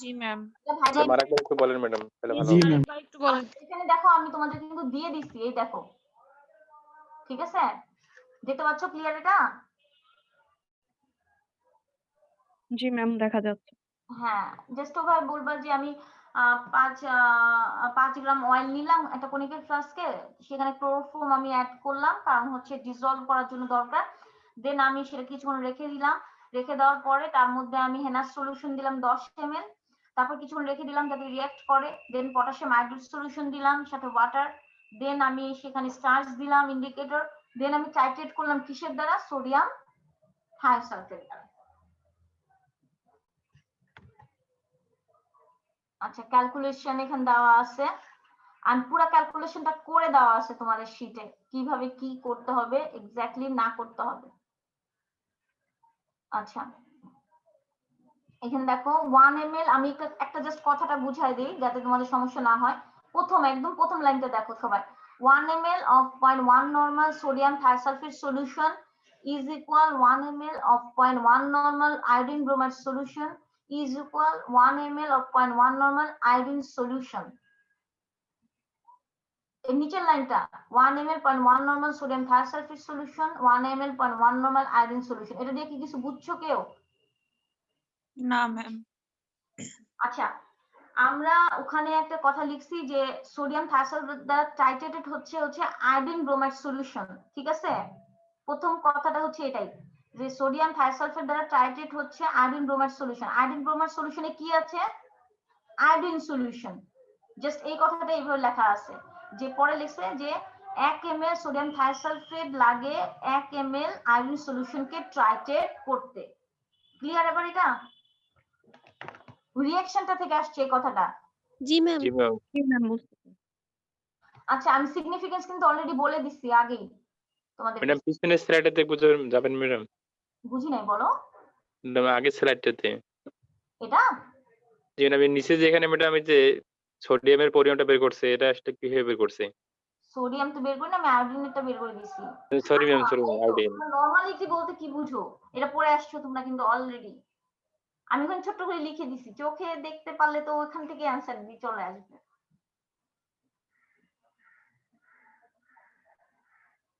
জি ম্যাম। ম্যাম আরেকবার একটু বলেন ম্যাডাম, তাহলে ভালো জি হবে। ম্যাম। একটু বলেন। এখানে দেখো আমি তোমাদের কিন্তু দিয়ে দিচ্ছি, এই দেখো, ঠিক আছে? দেখতে পাচ্ছ ক্লিয়ার এটা? জি ম্যাম, দেখা যাচ্ছে। হ্যাঁ, জাস্ট ওভাবে বলবা যে আমি 5 গ্রাম অয়েল নিলাম একটা কনিকের ফ্লাস্কে, সেখানে ক্লোরোফর্ম আমি অ্যাড করলাম কারণ হচ্ছে ডিসলভ করার জন্য দরকার। দেন আমি সেটা কিছুক্ষণ রেখে দিলাম। রেখে দেওয়ার পরে তার মধ্যে আমি হেনাস সলিউশন দিলাম 10 ml। তারপর কিছুক্ষণ রেখে দিলাম যাতে রিঅ্যাক্ট করে। দেন পটাশিয়াম আয়োডাইড সলিউশন দিলাম সাথে ওয়াটার। দেন আমি সেখানে স্টার্চ দিলাম ইন্ডিকেটর। দেন আমি টাইট্রেট করলাম কিসের দ্বারা? সোডিয়াম থায়োসালফেট দ্বারা। আচ্ছা, ক্যালকুলেশন এখানে দেওয়া আছে, আর পুরো ক্যালকুলেশনটা করে দেওয়া আছে তোমাদের শীটে, কিভাবে কি করতে হবে এক্স্যাক্টলি না করতে হবে। আচ্ছা, এখানে দেখো 1 ml, আমি একটা জাস্ট কথাটা বুঝাই দিই যাতে তোমাদের সমস্যা না হয়। একদম প্রথম লাইনটা দেখো সবাই। 1 ml of 0.1 normal sodium thiosulfate solution is equal 1 ml of 0.1 normal iodine bromide solution is equal 1 ml of 0.1 normal iodine solution। এর নিচের লাইনটা 1 ml 0.1 normal sodium thiosulfate solution 1 ml 0.1 normal iodine solution। এটা দিয়ে কি কিছু বুঝছো কেউ? না ম্যাম। আচ্ছা, আমরা ওখানে একটা কথা লিখছি যে সোডিয়াম থায়োসালফেট দ্বারা টাইট্রেটেড হচ্ছে আয়োডিন ব্রোমাইড সলিউশন, ঠিক আছে? প্রথম কথাটা হচ্ছে এটাই যে সোডিয়াম থায়োসালফেট দ্বারা টাইট্রেট হচ্ছে iodine bromide solution. Iodine bromide সলিউশনে কি আছে? Iodine solution. জাস্ট এই কথাটা এইভাবে লেখা আছে, যে পরে লিখছে যে 1 ml সোডিয়াম থায়োসালফেট লাগে 1 ml আয়োডিন সলিউশনকে টাইট্রেট করতে। ক্লিয়ার এবার এটা? রিঅ্যাকশনটা থেকে আসছে এই কথাটা। জি ম্যাম। জি ম্যাম। জি ম্যাম, আচ্ছা, আমি সিগনিফিকেন্স কিন্তু অলরেডি বলে দিচ্ছি আগেই তোমাদের। ম্যাডাম পিছনের স্লাইডেতে বুঝাবেন যাবেন ম্যাডাম? বুঝি নাই, বলো। ম্যাডাম আগের স্লাইডটাতে। এটা জি ম্যাডাম, নিচে যেখানে ম্যাডাম এই যে সোডিয়ামের পরিমাণটা বের করছে, এটা আসলে কিভাবে বের করছে? সোডিয়াম তো বের করি না, আমি আয়োডিনটা বের করে দিছি। Sorry ma'am, sorry iodine. Normality বলতে কি বুঝো এটা পড়ে আসছো তোমরা কিন্তু অলরেডি। আমি ওখানে ছোট্ট করে লিখে দিছি, চোখে দেখতে পারলে তো ওখান থেকে অ্যানসার দিয়ে চলে আসবে।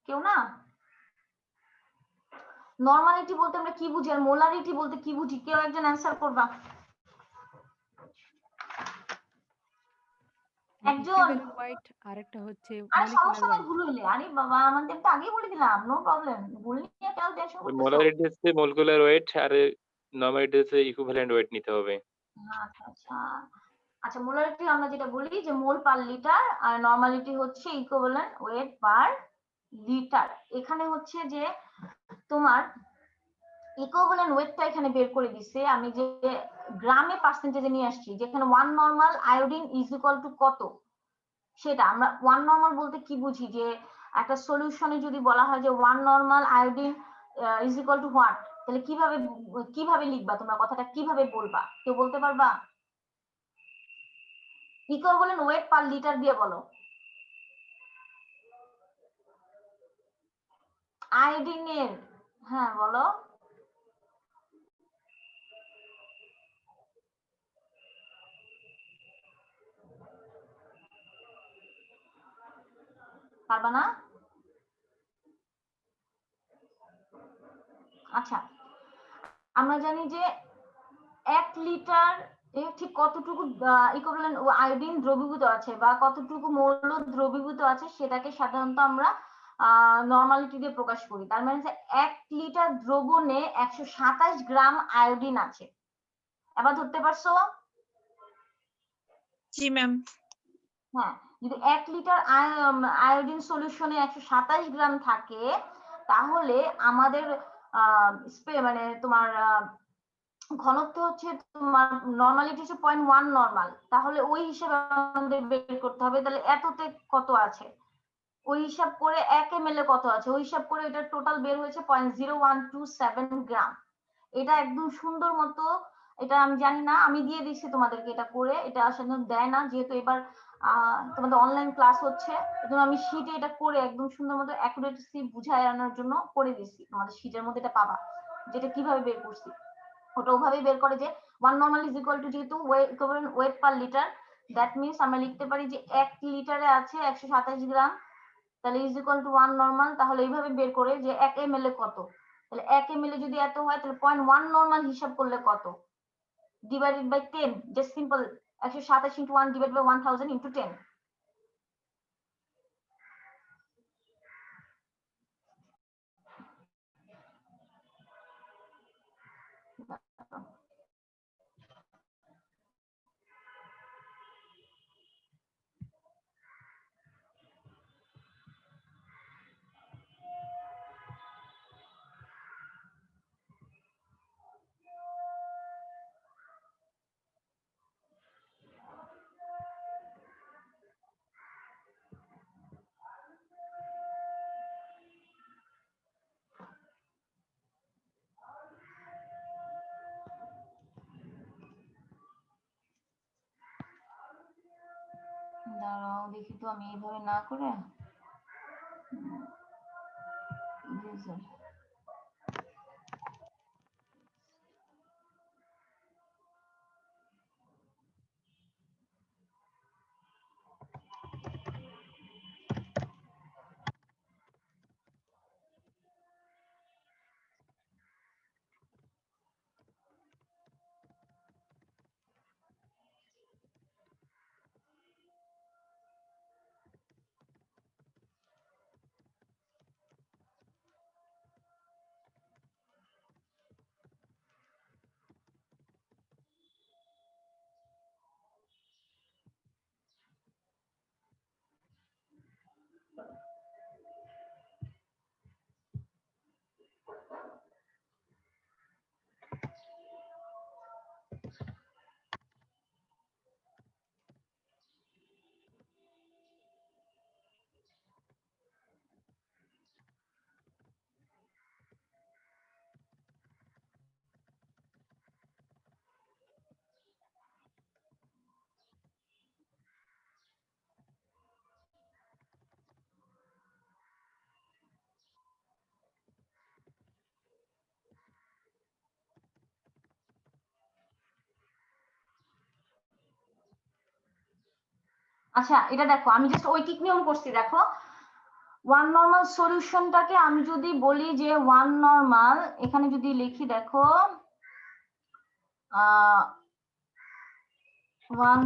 কেউ না? নরমালিটি বলতে আমরা কি বুঝি আর মোলারিটি বলতে কি বুঝি? কেউ একজন অ্যানসার করবা। একজন। হোয়াইট আরেকটা হচ্ছে আরে মলিকুলার সমস্যা নাই, ওয়েট। ভুল হইলে। আরে বাবা, আমাদের তো আগেই বলে দিলাম, নো প্রবলেম। ভুল নিয়ে কেউ টেনশন করতেছো? মোলারিটি হচ্ছে মলিকুলার ওয়েট, আর নরমালিটি হচ্ছে ইকুইভ্যালেন্ট ওয়েট নিতে হবে। আচ্ছা আচ্ছা আচ্ছা, মোলারিটি আমরা যেটা বলি যে মোল পার লিটার, আর নরমালিটি হচ্ছে ইকুইভ্যালেন্ট ওয়েট পার লিটার। এখানে হচ্ছে যে তোমার ইকুইভ্যালেন্ট ওয়েটটা এখানে বের করে দিছে, আমি যে গ্রামে পার্সেন্টেজে নিয়ে আসছি, যেখানে 1 normal iodine is equal two কত সেটা। আমরা 1 নরমাল বলতে কি বুঝি? যে একটা সলিউশনে যদি বলা হয় যে 1 normal iodine is equal two what, তাহলে কিভাবে লিখবা তোমরা? কথাটা কিভাবে বলবা? কেউ বলতে পারবা? ইকুইভ্যালেন্ট ওয়েট পার লিটার দিয়ে বলো। আয়োডিনের, হ্যাঁ বলো। পারবা না? আচ্ছা, আমরা জানি যে 1 লিটার ঠিক কতটুকু ইকুইভ্যালেন্ট আয়োডিন দ্রবীভূত আছে বা কতটুকু মৌল দ্রবীভূত আছে সেটাকে সাধারণত আমরা নরমালিটি দিয়ে প্রকাশ করি। তার মানে 1 লিটার দ্রবণে 127 গ্রাম আয়োডিন আছে। এবার ধরতে পারছো? জি ম্যাম। হ্যাঁ, যদি 1 লিটার আয়োডিন সলিউশনে 127 গ্রাম থাকে, তাহলে আমাদের মানে তোমার ঘনত্ব হচ্ছে তোমার নরমালিটি হচ্ছে 0.1 নরমাল। তাহলে ওই হিসেবে আমাদের বের করতে হবে তাহলে এততে কত আছে। ওই হিসাব করে 1 ml এ কত আছে ওই হিসাব করে এটা টোটাল বের হয়েছে 0.0127 গ্রাম। এটা একদম সুন্দর মতো, এটা আমি জানি না, আমি দিয়ে দিচ্ছি তোমাদেরকে এটা করে, এটা আসলে দেয় না যেহেতু এবার তোমাদের অনলাইন ক্লাস হচ্ছে, এজন্য আমি শীটে এটা করে একদম সুন্দর মতো অ্যাকুরেসি বুঝায় আনার জন্য করে দিচ্ছি। তোমাদের শীটের মধ্যে এটা পাবা যেটা কিভাবে বের করছি, ওটা ওভাবেই বের করে যে 1 নরমাল ইজ ইকুয়াল টু যেহেতু equivalent wait per litre, that means আমরা লিখতে পারি যে 1 লিটারে আছে 127 গ্রাম, তাহলে ইজ ইকুয়াল টু 1 নরমাল। তাহলে এইভাবে বের করে যে 1 ml এ কত, তাহলে 1 ml এ যদি এত হয় তাহলে 0.1 নরমাল হিসাব করলে কত, divided by 10, just simple 127 into 1 divide by 1000 into 10। দাঁড়াও দেখি তো আমি এইভাবে না করে আচ্ছা এটা দেখো আমি জাস্ট ঐকিক নিয়ম করছি। দেখো 1 নরমাল সলিউশনটাকে আমি যদি বলি যে 1 নরমাল, এখানে যদি লিখি দেখো 1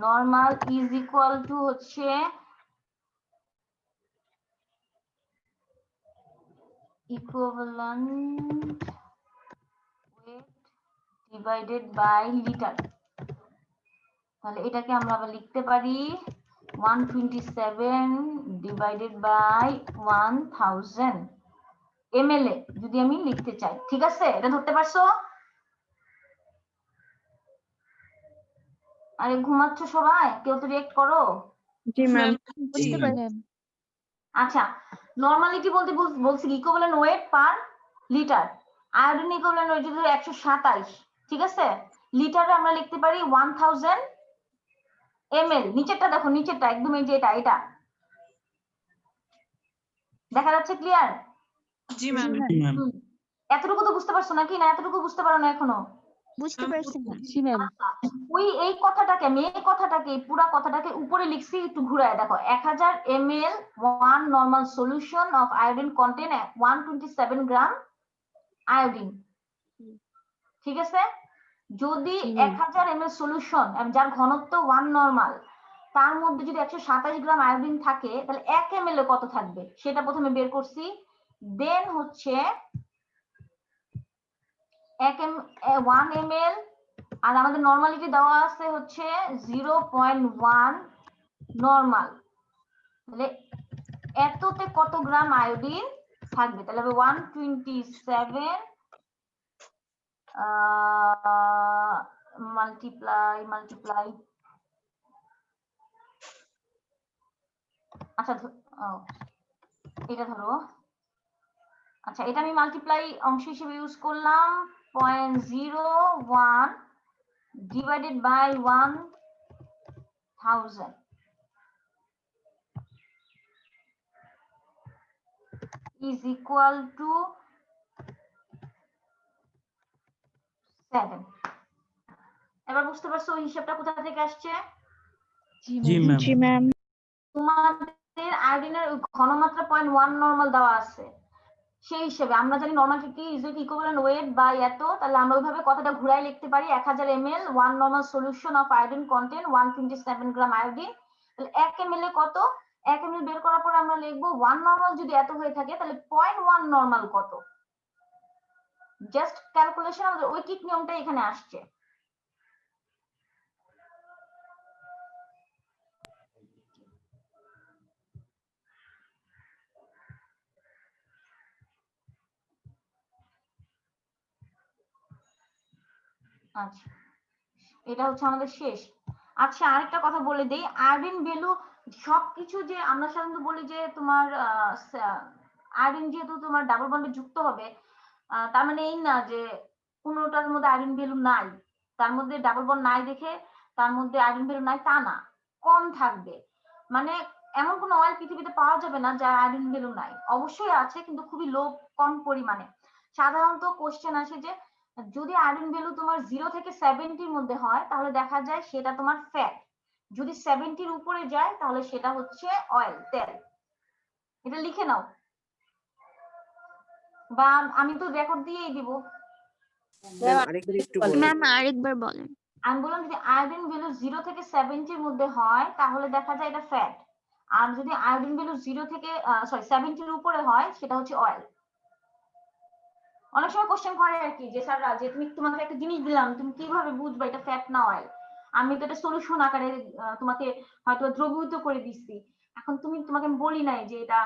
নরমাল ইজ ইকুয়াল টু হচ্ছে equivalent weight divided by litre. তাহলে এটাকে আমরা আবার লিখতে পারি 127 ডিভাইডেড বাই 1000 ml এ যদি আমি লিখতে চাই। ঠিক আছে, এটা ধরতে পারছো? আরে ঘুমাচ্ছ সবাই, কেউ তো রিয়েক্ট করো। জি ম্যাম। বুঝতে পারলাম। আচ্ছা নরমালিটি বলতে বলছি equivalent wait per litre, iodine equivalent wait যদি 127, ঠিক আছে, লিটারে আমরা লিখতে পারি 1000 ml। নিচেরটা দেখো, নিচেরটা একদম এই যে এটা দেখা যাচ্ছে ক্লিয়ার? জি ম্যাম। এতটুকু তো বুঝতে পারছো নাকি, না এতটুকু বুঝতে পারো না এখনো? বুঝতে পারছি জি ম্যাম। ওই এই কথাটাকে আমি এই পুরো কথাটাকে উপরে লিখছি, একটু ঘুরায় দেখো 1000 ml 1 normal solution of iodine contain 127 gram iodine. ঠিক আছে, যদি 1000 ml সলিউশন যার ঘনত্ব 1 নরমাল, তার মধ্যে যদি 127 গ্রাম আয়োডিন থাকে তাহলে 1 ml এ কত থাকবে সেটা প্রথমে বের করছি। দেন হচ্ছে 1 ml আর আমাদের নরমালিটি দেওয়া আছে হচ্ছে 0.1 নরমাল, তাহলে এততে কত গ্রাম আয়োডিন থাকবে, তাহলে হবে 127 মাল্টিপ্লাই আচ্ছা এটা ধরো, আচ্ছা এটা আমি মাল্টিপ্লাই অংশ হিসেবে ইউজ করলাম 0.01 divided by 1000 is equal to 7। এবার বুঝতে পারছো ওই হিসাবটা কোথা থেকে আসছে? জি ম্যাম। তোমাদের আয়োডিনের ঘনমাত্রা 0.1 নরমাল দেওয়া আছে, সেই হিসেবে আমরা জানি নরমাল কি ইকুইভ্যালেন্ট ওয়েট বাই এত, তাহলে আমরা ওইভাবে কথাটা ঘুরাই লিখতে পারি 1000 ml 1 normal solution of iodine content 127 gram iodine. তাহলে 1 ml এ কত? 1 ml বের করার পর আমরা লিখবো 1 নরমাল যদি এত হয়ে থাকে তাহলে 0.1 নরমাল কত। জাস্ট ক্যালকুলেশন, আমাদের ঐকিক নিয়মটা এখানে আসছে। আচ্ছা এটা হচ্ছে আমাদের শেষ। আচ্ছা আরেকটা কথা বলে দেই, আয়োডিন ভ্যালু সবকিছু যে আমরা সাধারণত বলি যে তোমার আয়োডিন যেহেতু তোমার ডাবল বন্ডে যুক্ত হবে, তার মানে এই না যে কোনোটার মধ্যে আয়োডিন ভ্যালু নাই, তার মধ্যে ডাবল বন্ড নাই দেখে তার মধ্যে আয়োডিন ভ্যালু নাই তা না, কম থাকবে। মানে এমন কোনো অয়েল পৃথিবীতে পাওয়া যাবে না যার আয়োডিন ভ্যালু নাই, অবশ্যই আছে কিন্তু খুবই লো, কম পরিমাণে। সাধারণত কোশ্চেন আসে যে যদি আয়োডিন ভ্যালু তোমার 0 থেকে 70 মধ্যে হয় তাহলে দেখা যায় সেটা তোমার ফ্যাট, যদি 70 উপরে যায় তাহলে সেটা হচ্ছে অয়েল, তেল। এটা লিখে নাও বা আমি তো রেকর্ড দিয়েই দিব। ম্যাম আরেকবার বলেন। আমি বললাম যদি আয়োডিন ভ্যালু 0 থেকে 70 মধ্যে হয় তাহলে দেখা যায় এটা ফ্যাট, আর যদি আয়োডিন ভ্যালু 0 থেকে 70 উপরে হয় সেটা হচ্ছে অয়েল। অনেক সময় কোশ্চেন করে আর কি যে স্যার যে তোমাকে একটা জিনিস দিলাম, তুমি কিভাবে বুঝবে এটা ফ্যাট না অয়েল? আমি তো এটা সলিউশন আকারে তোমাকে হয়তো দ্রবীভূত করে দিচ্ছি, এখন তোমাকে বলি নাই যে এটা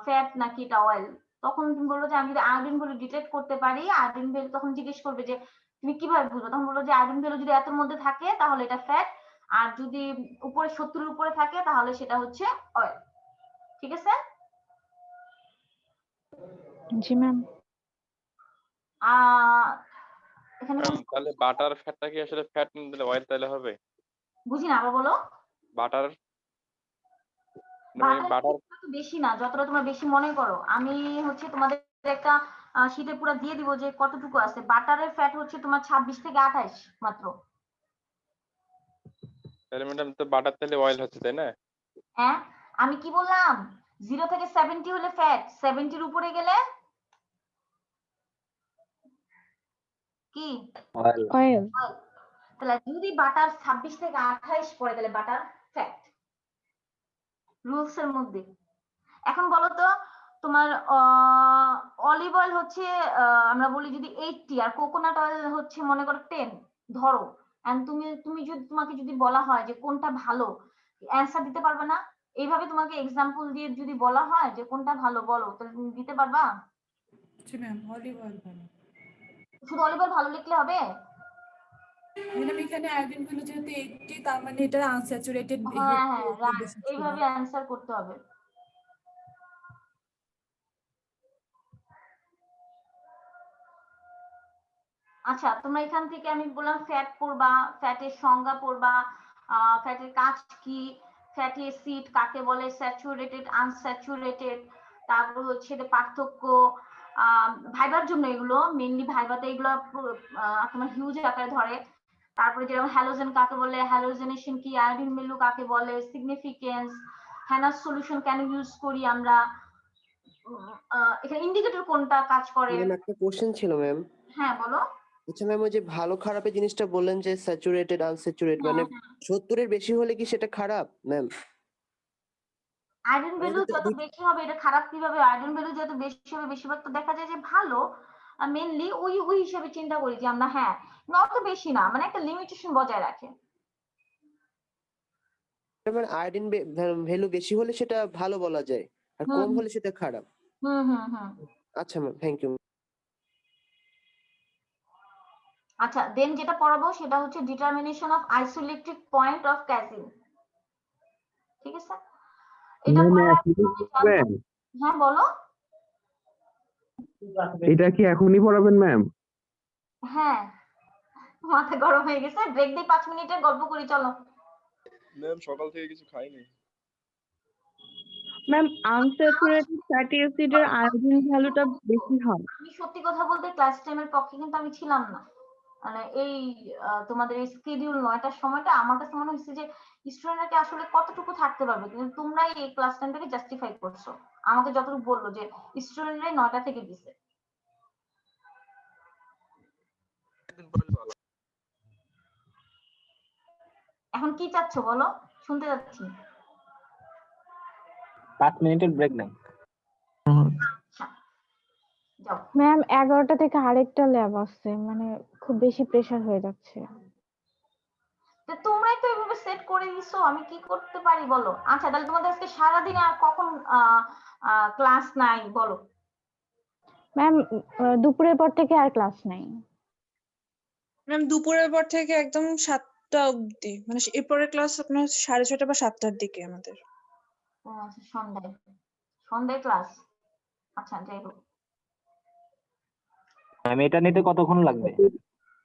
ফ্যাট নাকি এটা অয়েল, তখন তুমি বলবো যে আমি যদি আয়োডিন ভ্যালু ডিটেক্ট করতে পারি, আয়োডিন ভ্যালু তখন জিজ্ঞেস করবে যে তুমি কিভাবে বুঝবে, তখন বলবো যে আয়োডিন ভ্যালু যদি এতর মধ্যে থাকে তাহলে এটা ফ্যাট, আর যদি উপরে 70 উপরে থাকে তাহলে সেটা হচ্ছে অয়েল। ঠিক আছে? জি ম্যাম। এখানে তাহলে বাটার ফ্যাটটা কি আসলে ফ্যাট না দিলে অয়েল তাহলে হবে? বুঝি না, আবার বলো। বাটার বাটার বেশি না, যতটা তোমরা বেশি মনে করো। আমি হচ্ছে তোমাদের একটা শীটে পুরো দিয়ে দিব যে কতটুকু আছে। বাটারের ফ্যাট হচ্ছে তোমার 26 থেকে 28 মাত্র। তাহলে ম্যাডাম তো বাটার তাহলে অয়েল হচ্ছে তাই না? হ্যাঁ আমি কি বললাম, 0 থেকে 70 হলে ফ্যাট, 70 উপরে গেলে কি অয়েল। তাহলে যদি বাটার 26 থেকে 28 পড়ে তাহলে বাটার ফ্যাট রুলস এর মধ্যে। এখন বলো তো তোমার অলিভ অয়েল হচ্ছে আমরা বলি যদি 80 আর কোকোনাট অয়েল হচ্ছে মনে করো 10 ধরো, এন্ড তোমাকে যদি বলা হয় যে কোনটা ভালো, অ্যানসার দিতে পারবে না? এইভাবে তোমাকে এক্সাম্পল দিয়ে যদি বলা হয় যে কোনটা ভালো বলো, তাহলে তুমি দিতে পারবা? জি ম্যাম অলিভ অয়েল ভালো। শুধু অলিভ অয়েল ভালো লিখলে হবে? ম্যাডাম এখানে আয়োডিন ভ্যালু যেহেতু 80 তার মানে এটা আনস্যাচুরেটেড। হ্যাঁ রাইট, এইভাবে অ্যানসার করতে হবে। আচ্ছা তোমরা এখান থেকে আমি বললাম ফ্যাট পড়বা, ফ্যাটের সংজ্ঞা পড়বা, ফ্যাটের কাজ কি, ফ্যাটি অ্যাসিড কাকে বলে, স্যাচুরেটেড আনস্যাচুরেটেড, তারপর হচ্ছে পার্থক্য, ভাইবার জন্য এগুলো মেইনলি, ভাইবাতে এগুলো তোমার হিউজ আকারে ধরে। তারপরে যেরকম হ্যালোজেন কাকে বলে, হ্যালোজেনেশন কি, আয়োডিন ভ্যালু কাকে বলে, সিগনিফিকেন্স, হ্যানাস সলিউশন কেন ইউজ করি আমরা, এখানে ইন্ডিকেটর কোনটা কাজ করে। ম্যাম একটা কোশ্চেন ছিল ম্যাম। হ্যাঁ বলো। আচ্ছা ম্যাম ওই যে ভালো খারাপের জিনিসটা বললেন যে স্যাচুরেটেড আনস্যাচুরেটেড, মানে 70 এর বেশি হলে কি সেটা খারাপ ম্যাম? আয়োডিন ভ্যালু যত বেশি হবে এটা খারাপ কিভাবে? আয়োডিন ভ্যালু যত বেশি হবে বেশিরভাগ তো দেখা যায় যে ভালো, মেইনলি ওই হিসেবে চিন্তা করি যে আমরা, হ্যাঁ অত বেশি না, মানে একটা লিমিটেশন বজায় রাখে। মানে আয়োডিন ভ্যালু বেশি হলে সেটা ভালো বলা যায়, আর কম হলে সেটা খারাপ। আচ্ছা ম্যাম থ্যাংক ইউ। আচ্ছা দেন যেটা পড়াবো সেটা হচ্ছে determination of isoelectric point of casein. ঠিক আছে? এটা ম্যাম করার এখনই পরে পড়াবেন? হ্যাঁ বলো। এটা কি এখনই পড়াবেন ম্যাম? হ্যাঁ, মাথা গরম হয়ে গেছে, ব্রেক দিই 5 মিনিটের, গল্প করি চলো। ম্যাম সকাল থেকে কিছু খাইনি। ম্যাম আনস্যাচুরেটেড ফ্যাটি অ্যাসিডের আয়োডিন ভ্যালুটা বেশি হয়। আমি সত্যি কথা বলতে ক্লাস টাইমের পক্ষে কিন্তু আমি ছিলাম না, মানে এই তোমাদের এই শিডিউল 9টার সময়টা আমার কাছে মনে হচ্ছে যে স্টুডেন্টরা আসলে কতটুকু থাকতে পারবে, কিন্তু তোমরাই এই ক্লাস টাইমটাকে জাস্টিফাই করছো। আমাকে যতটুকু বললো যে স্টুডেন্টরাই 9টা থেকে দিছে। এখন কি চাচ্ছ বলো, শুনতে যাচ্ছি। 5 মিনিটের ব্রেক নেই। ম্যাম 11টা থেকে আরেকটা ল্যাব আছে, মানে খুব বেশি প্রেসার হয়ে যাচ্ছে। তো তোমরাই তো এইভাবে সেট করে দিছো, আমি কি করতে পারি বলো। আচ্ছা তাহলে তোমাদের আজকে সারাদিনে আর কখন ক্লাস নাই বলো। ম্যাম দুপুরের পর থেকে আর ক্লাস নাই। ম্যাম দুপুরের পর থেকে একদম 7টা অবধি, মানে এরপরের ক্লাস আপনার 6:30 বা 7টার দিকে আমাদের। ও আচ্ছা, সন্ধ্যায় ক্লাস। আচ্ছা যাই হোক। ম্যাম এটা নিতে কতক্ষণ লাগবে?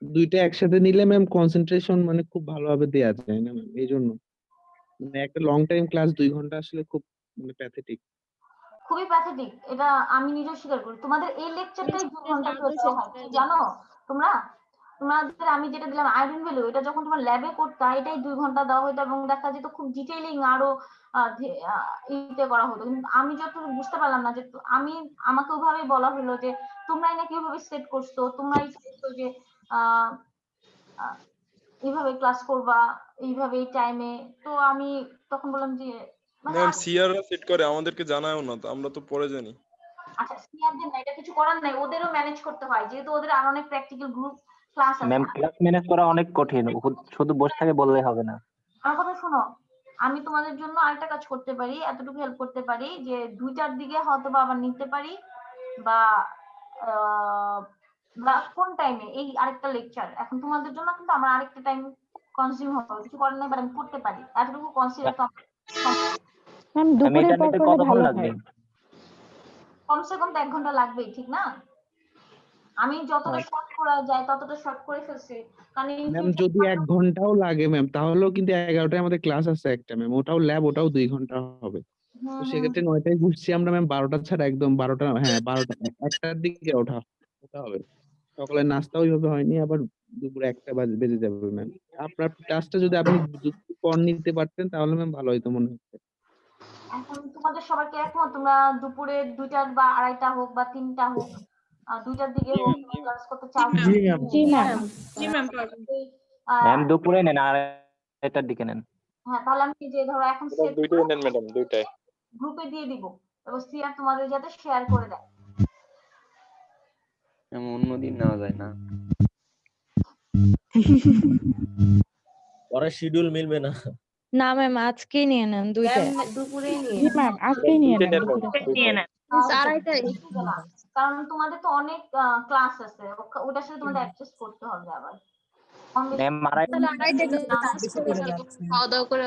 দুইটা একসাথে নিলে ম্যাম কনসেন্ট্রেশন মানে খুব ভালোভাবে দেয়া যায় না ম্যাম, এই জন্য মানে একটা লং টাইম ক্লাস 2 ঘন্টা আসলে খুব মানে প্যাথেটিক। খুবই প্যাথেটিক, এটা আমি নিজেও স্বীকার করি। তোমাদের এই লেকচারটাই 2 ঘন্টা করে দেওয়া হয়, কি জানো তোমরা? তোমাদের আমি যেটা দিলাম আয়রন ভ্যালু, এটা যখন তোমরা ল্যাবে করতা এটাই 2 ঘন্টা দেওয়া হতো এবং দেখা যেত খুব ডিটেইলিং আরো ইতে করা হতো। কিন্তু আমি যতটুকু বুঝতে পারলাম না যে আমাকে ওইভাবেই বলা হলো যে তোমরাই নাকি ওইভাবে সেট করছো, তোমরাই চাইছো যে এইভাবে ক্লাস করবা এইভাবে এই টাইমে। তো আমি তখন বললাম যে ম্যাম সিআররা সেট করে, আমাদেরকে জানায়ও না, তো আমরা তো পরে জানি। আচ্ছা সিনিয়রদের না, এটা কিছু করার নাই, ওদেরও ম্যানেজ করতে হয় যেহেতু ওদের আর অনেক প্র্যাকটিক্যাল গ্রুপ ক্লাস আছে। ম্যাম ক্লাস ম্যানেজ করা অনেক কঠিন, শুধু বসে থেকে বললেই হবে না। আমার কথা শোনো, আমি তোমাদের জন্য আরেকটা কাজ করতে পারি, এতটুকু হেল্প করতে পারি যে 2টার দিকে হয়তো বা আবার নিতে পারি, বা কোন টাইমে এই আরেকটা লেকচার এখন তোমাদের জন্য কিন্তু আমার আরেকটা টাইম কনজিউম হবে, কিছু করার নাই, বাট আমি করতে পারি এতটুকু কনসিডার তো। ম্যাম দুপুরের পর করলে ভালো হয়। কমসে কম তো 1 ঘন্টা লাগবেই, ঠিক না? আমি যতটা শর্ট করা যায় ততটা শর্ট করে ফেলছি, কারণ ম্যাম যদি 1 ঘন্টাও লাগে ম্যাম তাহলেও কিন্তু 11টায় আমাদের ক্লাস আছে একটা ম্যাম, ওটাও ল্যাব, ওটাও 2 ঘন্টা হবে। তো সেক্ষেত্রে 9টায় ঘুরছি আমরা ম্যাম, 12টা ছাড়া একদম 12টা, হ্যাঁ 12টা 1টার দিকে ওঠা হবে। সকালে নাস্তা ওইভাবে হয়নি, আবার দুপুরে 1টা বেজে যাবে ম্যাম। আপনার ক্লাসটা যদি আপনি পর নিতে পারতেন তাহলে ম্যাম ভালো হতো মনে হচ্ছে। এখন তোমাদের সবাই কি একমত তোমরা দুপুরে 2টা বা 2:30 হোক বা 3টা হোক 2টার দিকে হোক ক্লাস করতে চাও? জি ম্যাম। ম্যাম দুপুরে নেন আর 2টার দিকে নেন। হ্যাঁ তাহলে আমি যে ধরো এখন সেট 2টায় নেন ম্যাডাম, 2টায় গ্রুপে দিয়ে দিব এবং সিআর তোমাদের যাতে শেয়ার করে দেয়। অন্যদিন নেওয়া যায় না, পরে শিডিউল মিলবে না। না ম্যাম আজকেই নিয়ে নেন 2টায়। দুপুরেই নিয়ে জি ম্যাম আজকেই নিয়ে নেন। কারণ তোমাদের তো অনেক ক্লাস আছে, ওটার সাথে তোমাদের অ্যাডজাস্ট করতে হবে আবার। ম্যাম খাওয়া দাওয়া করে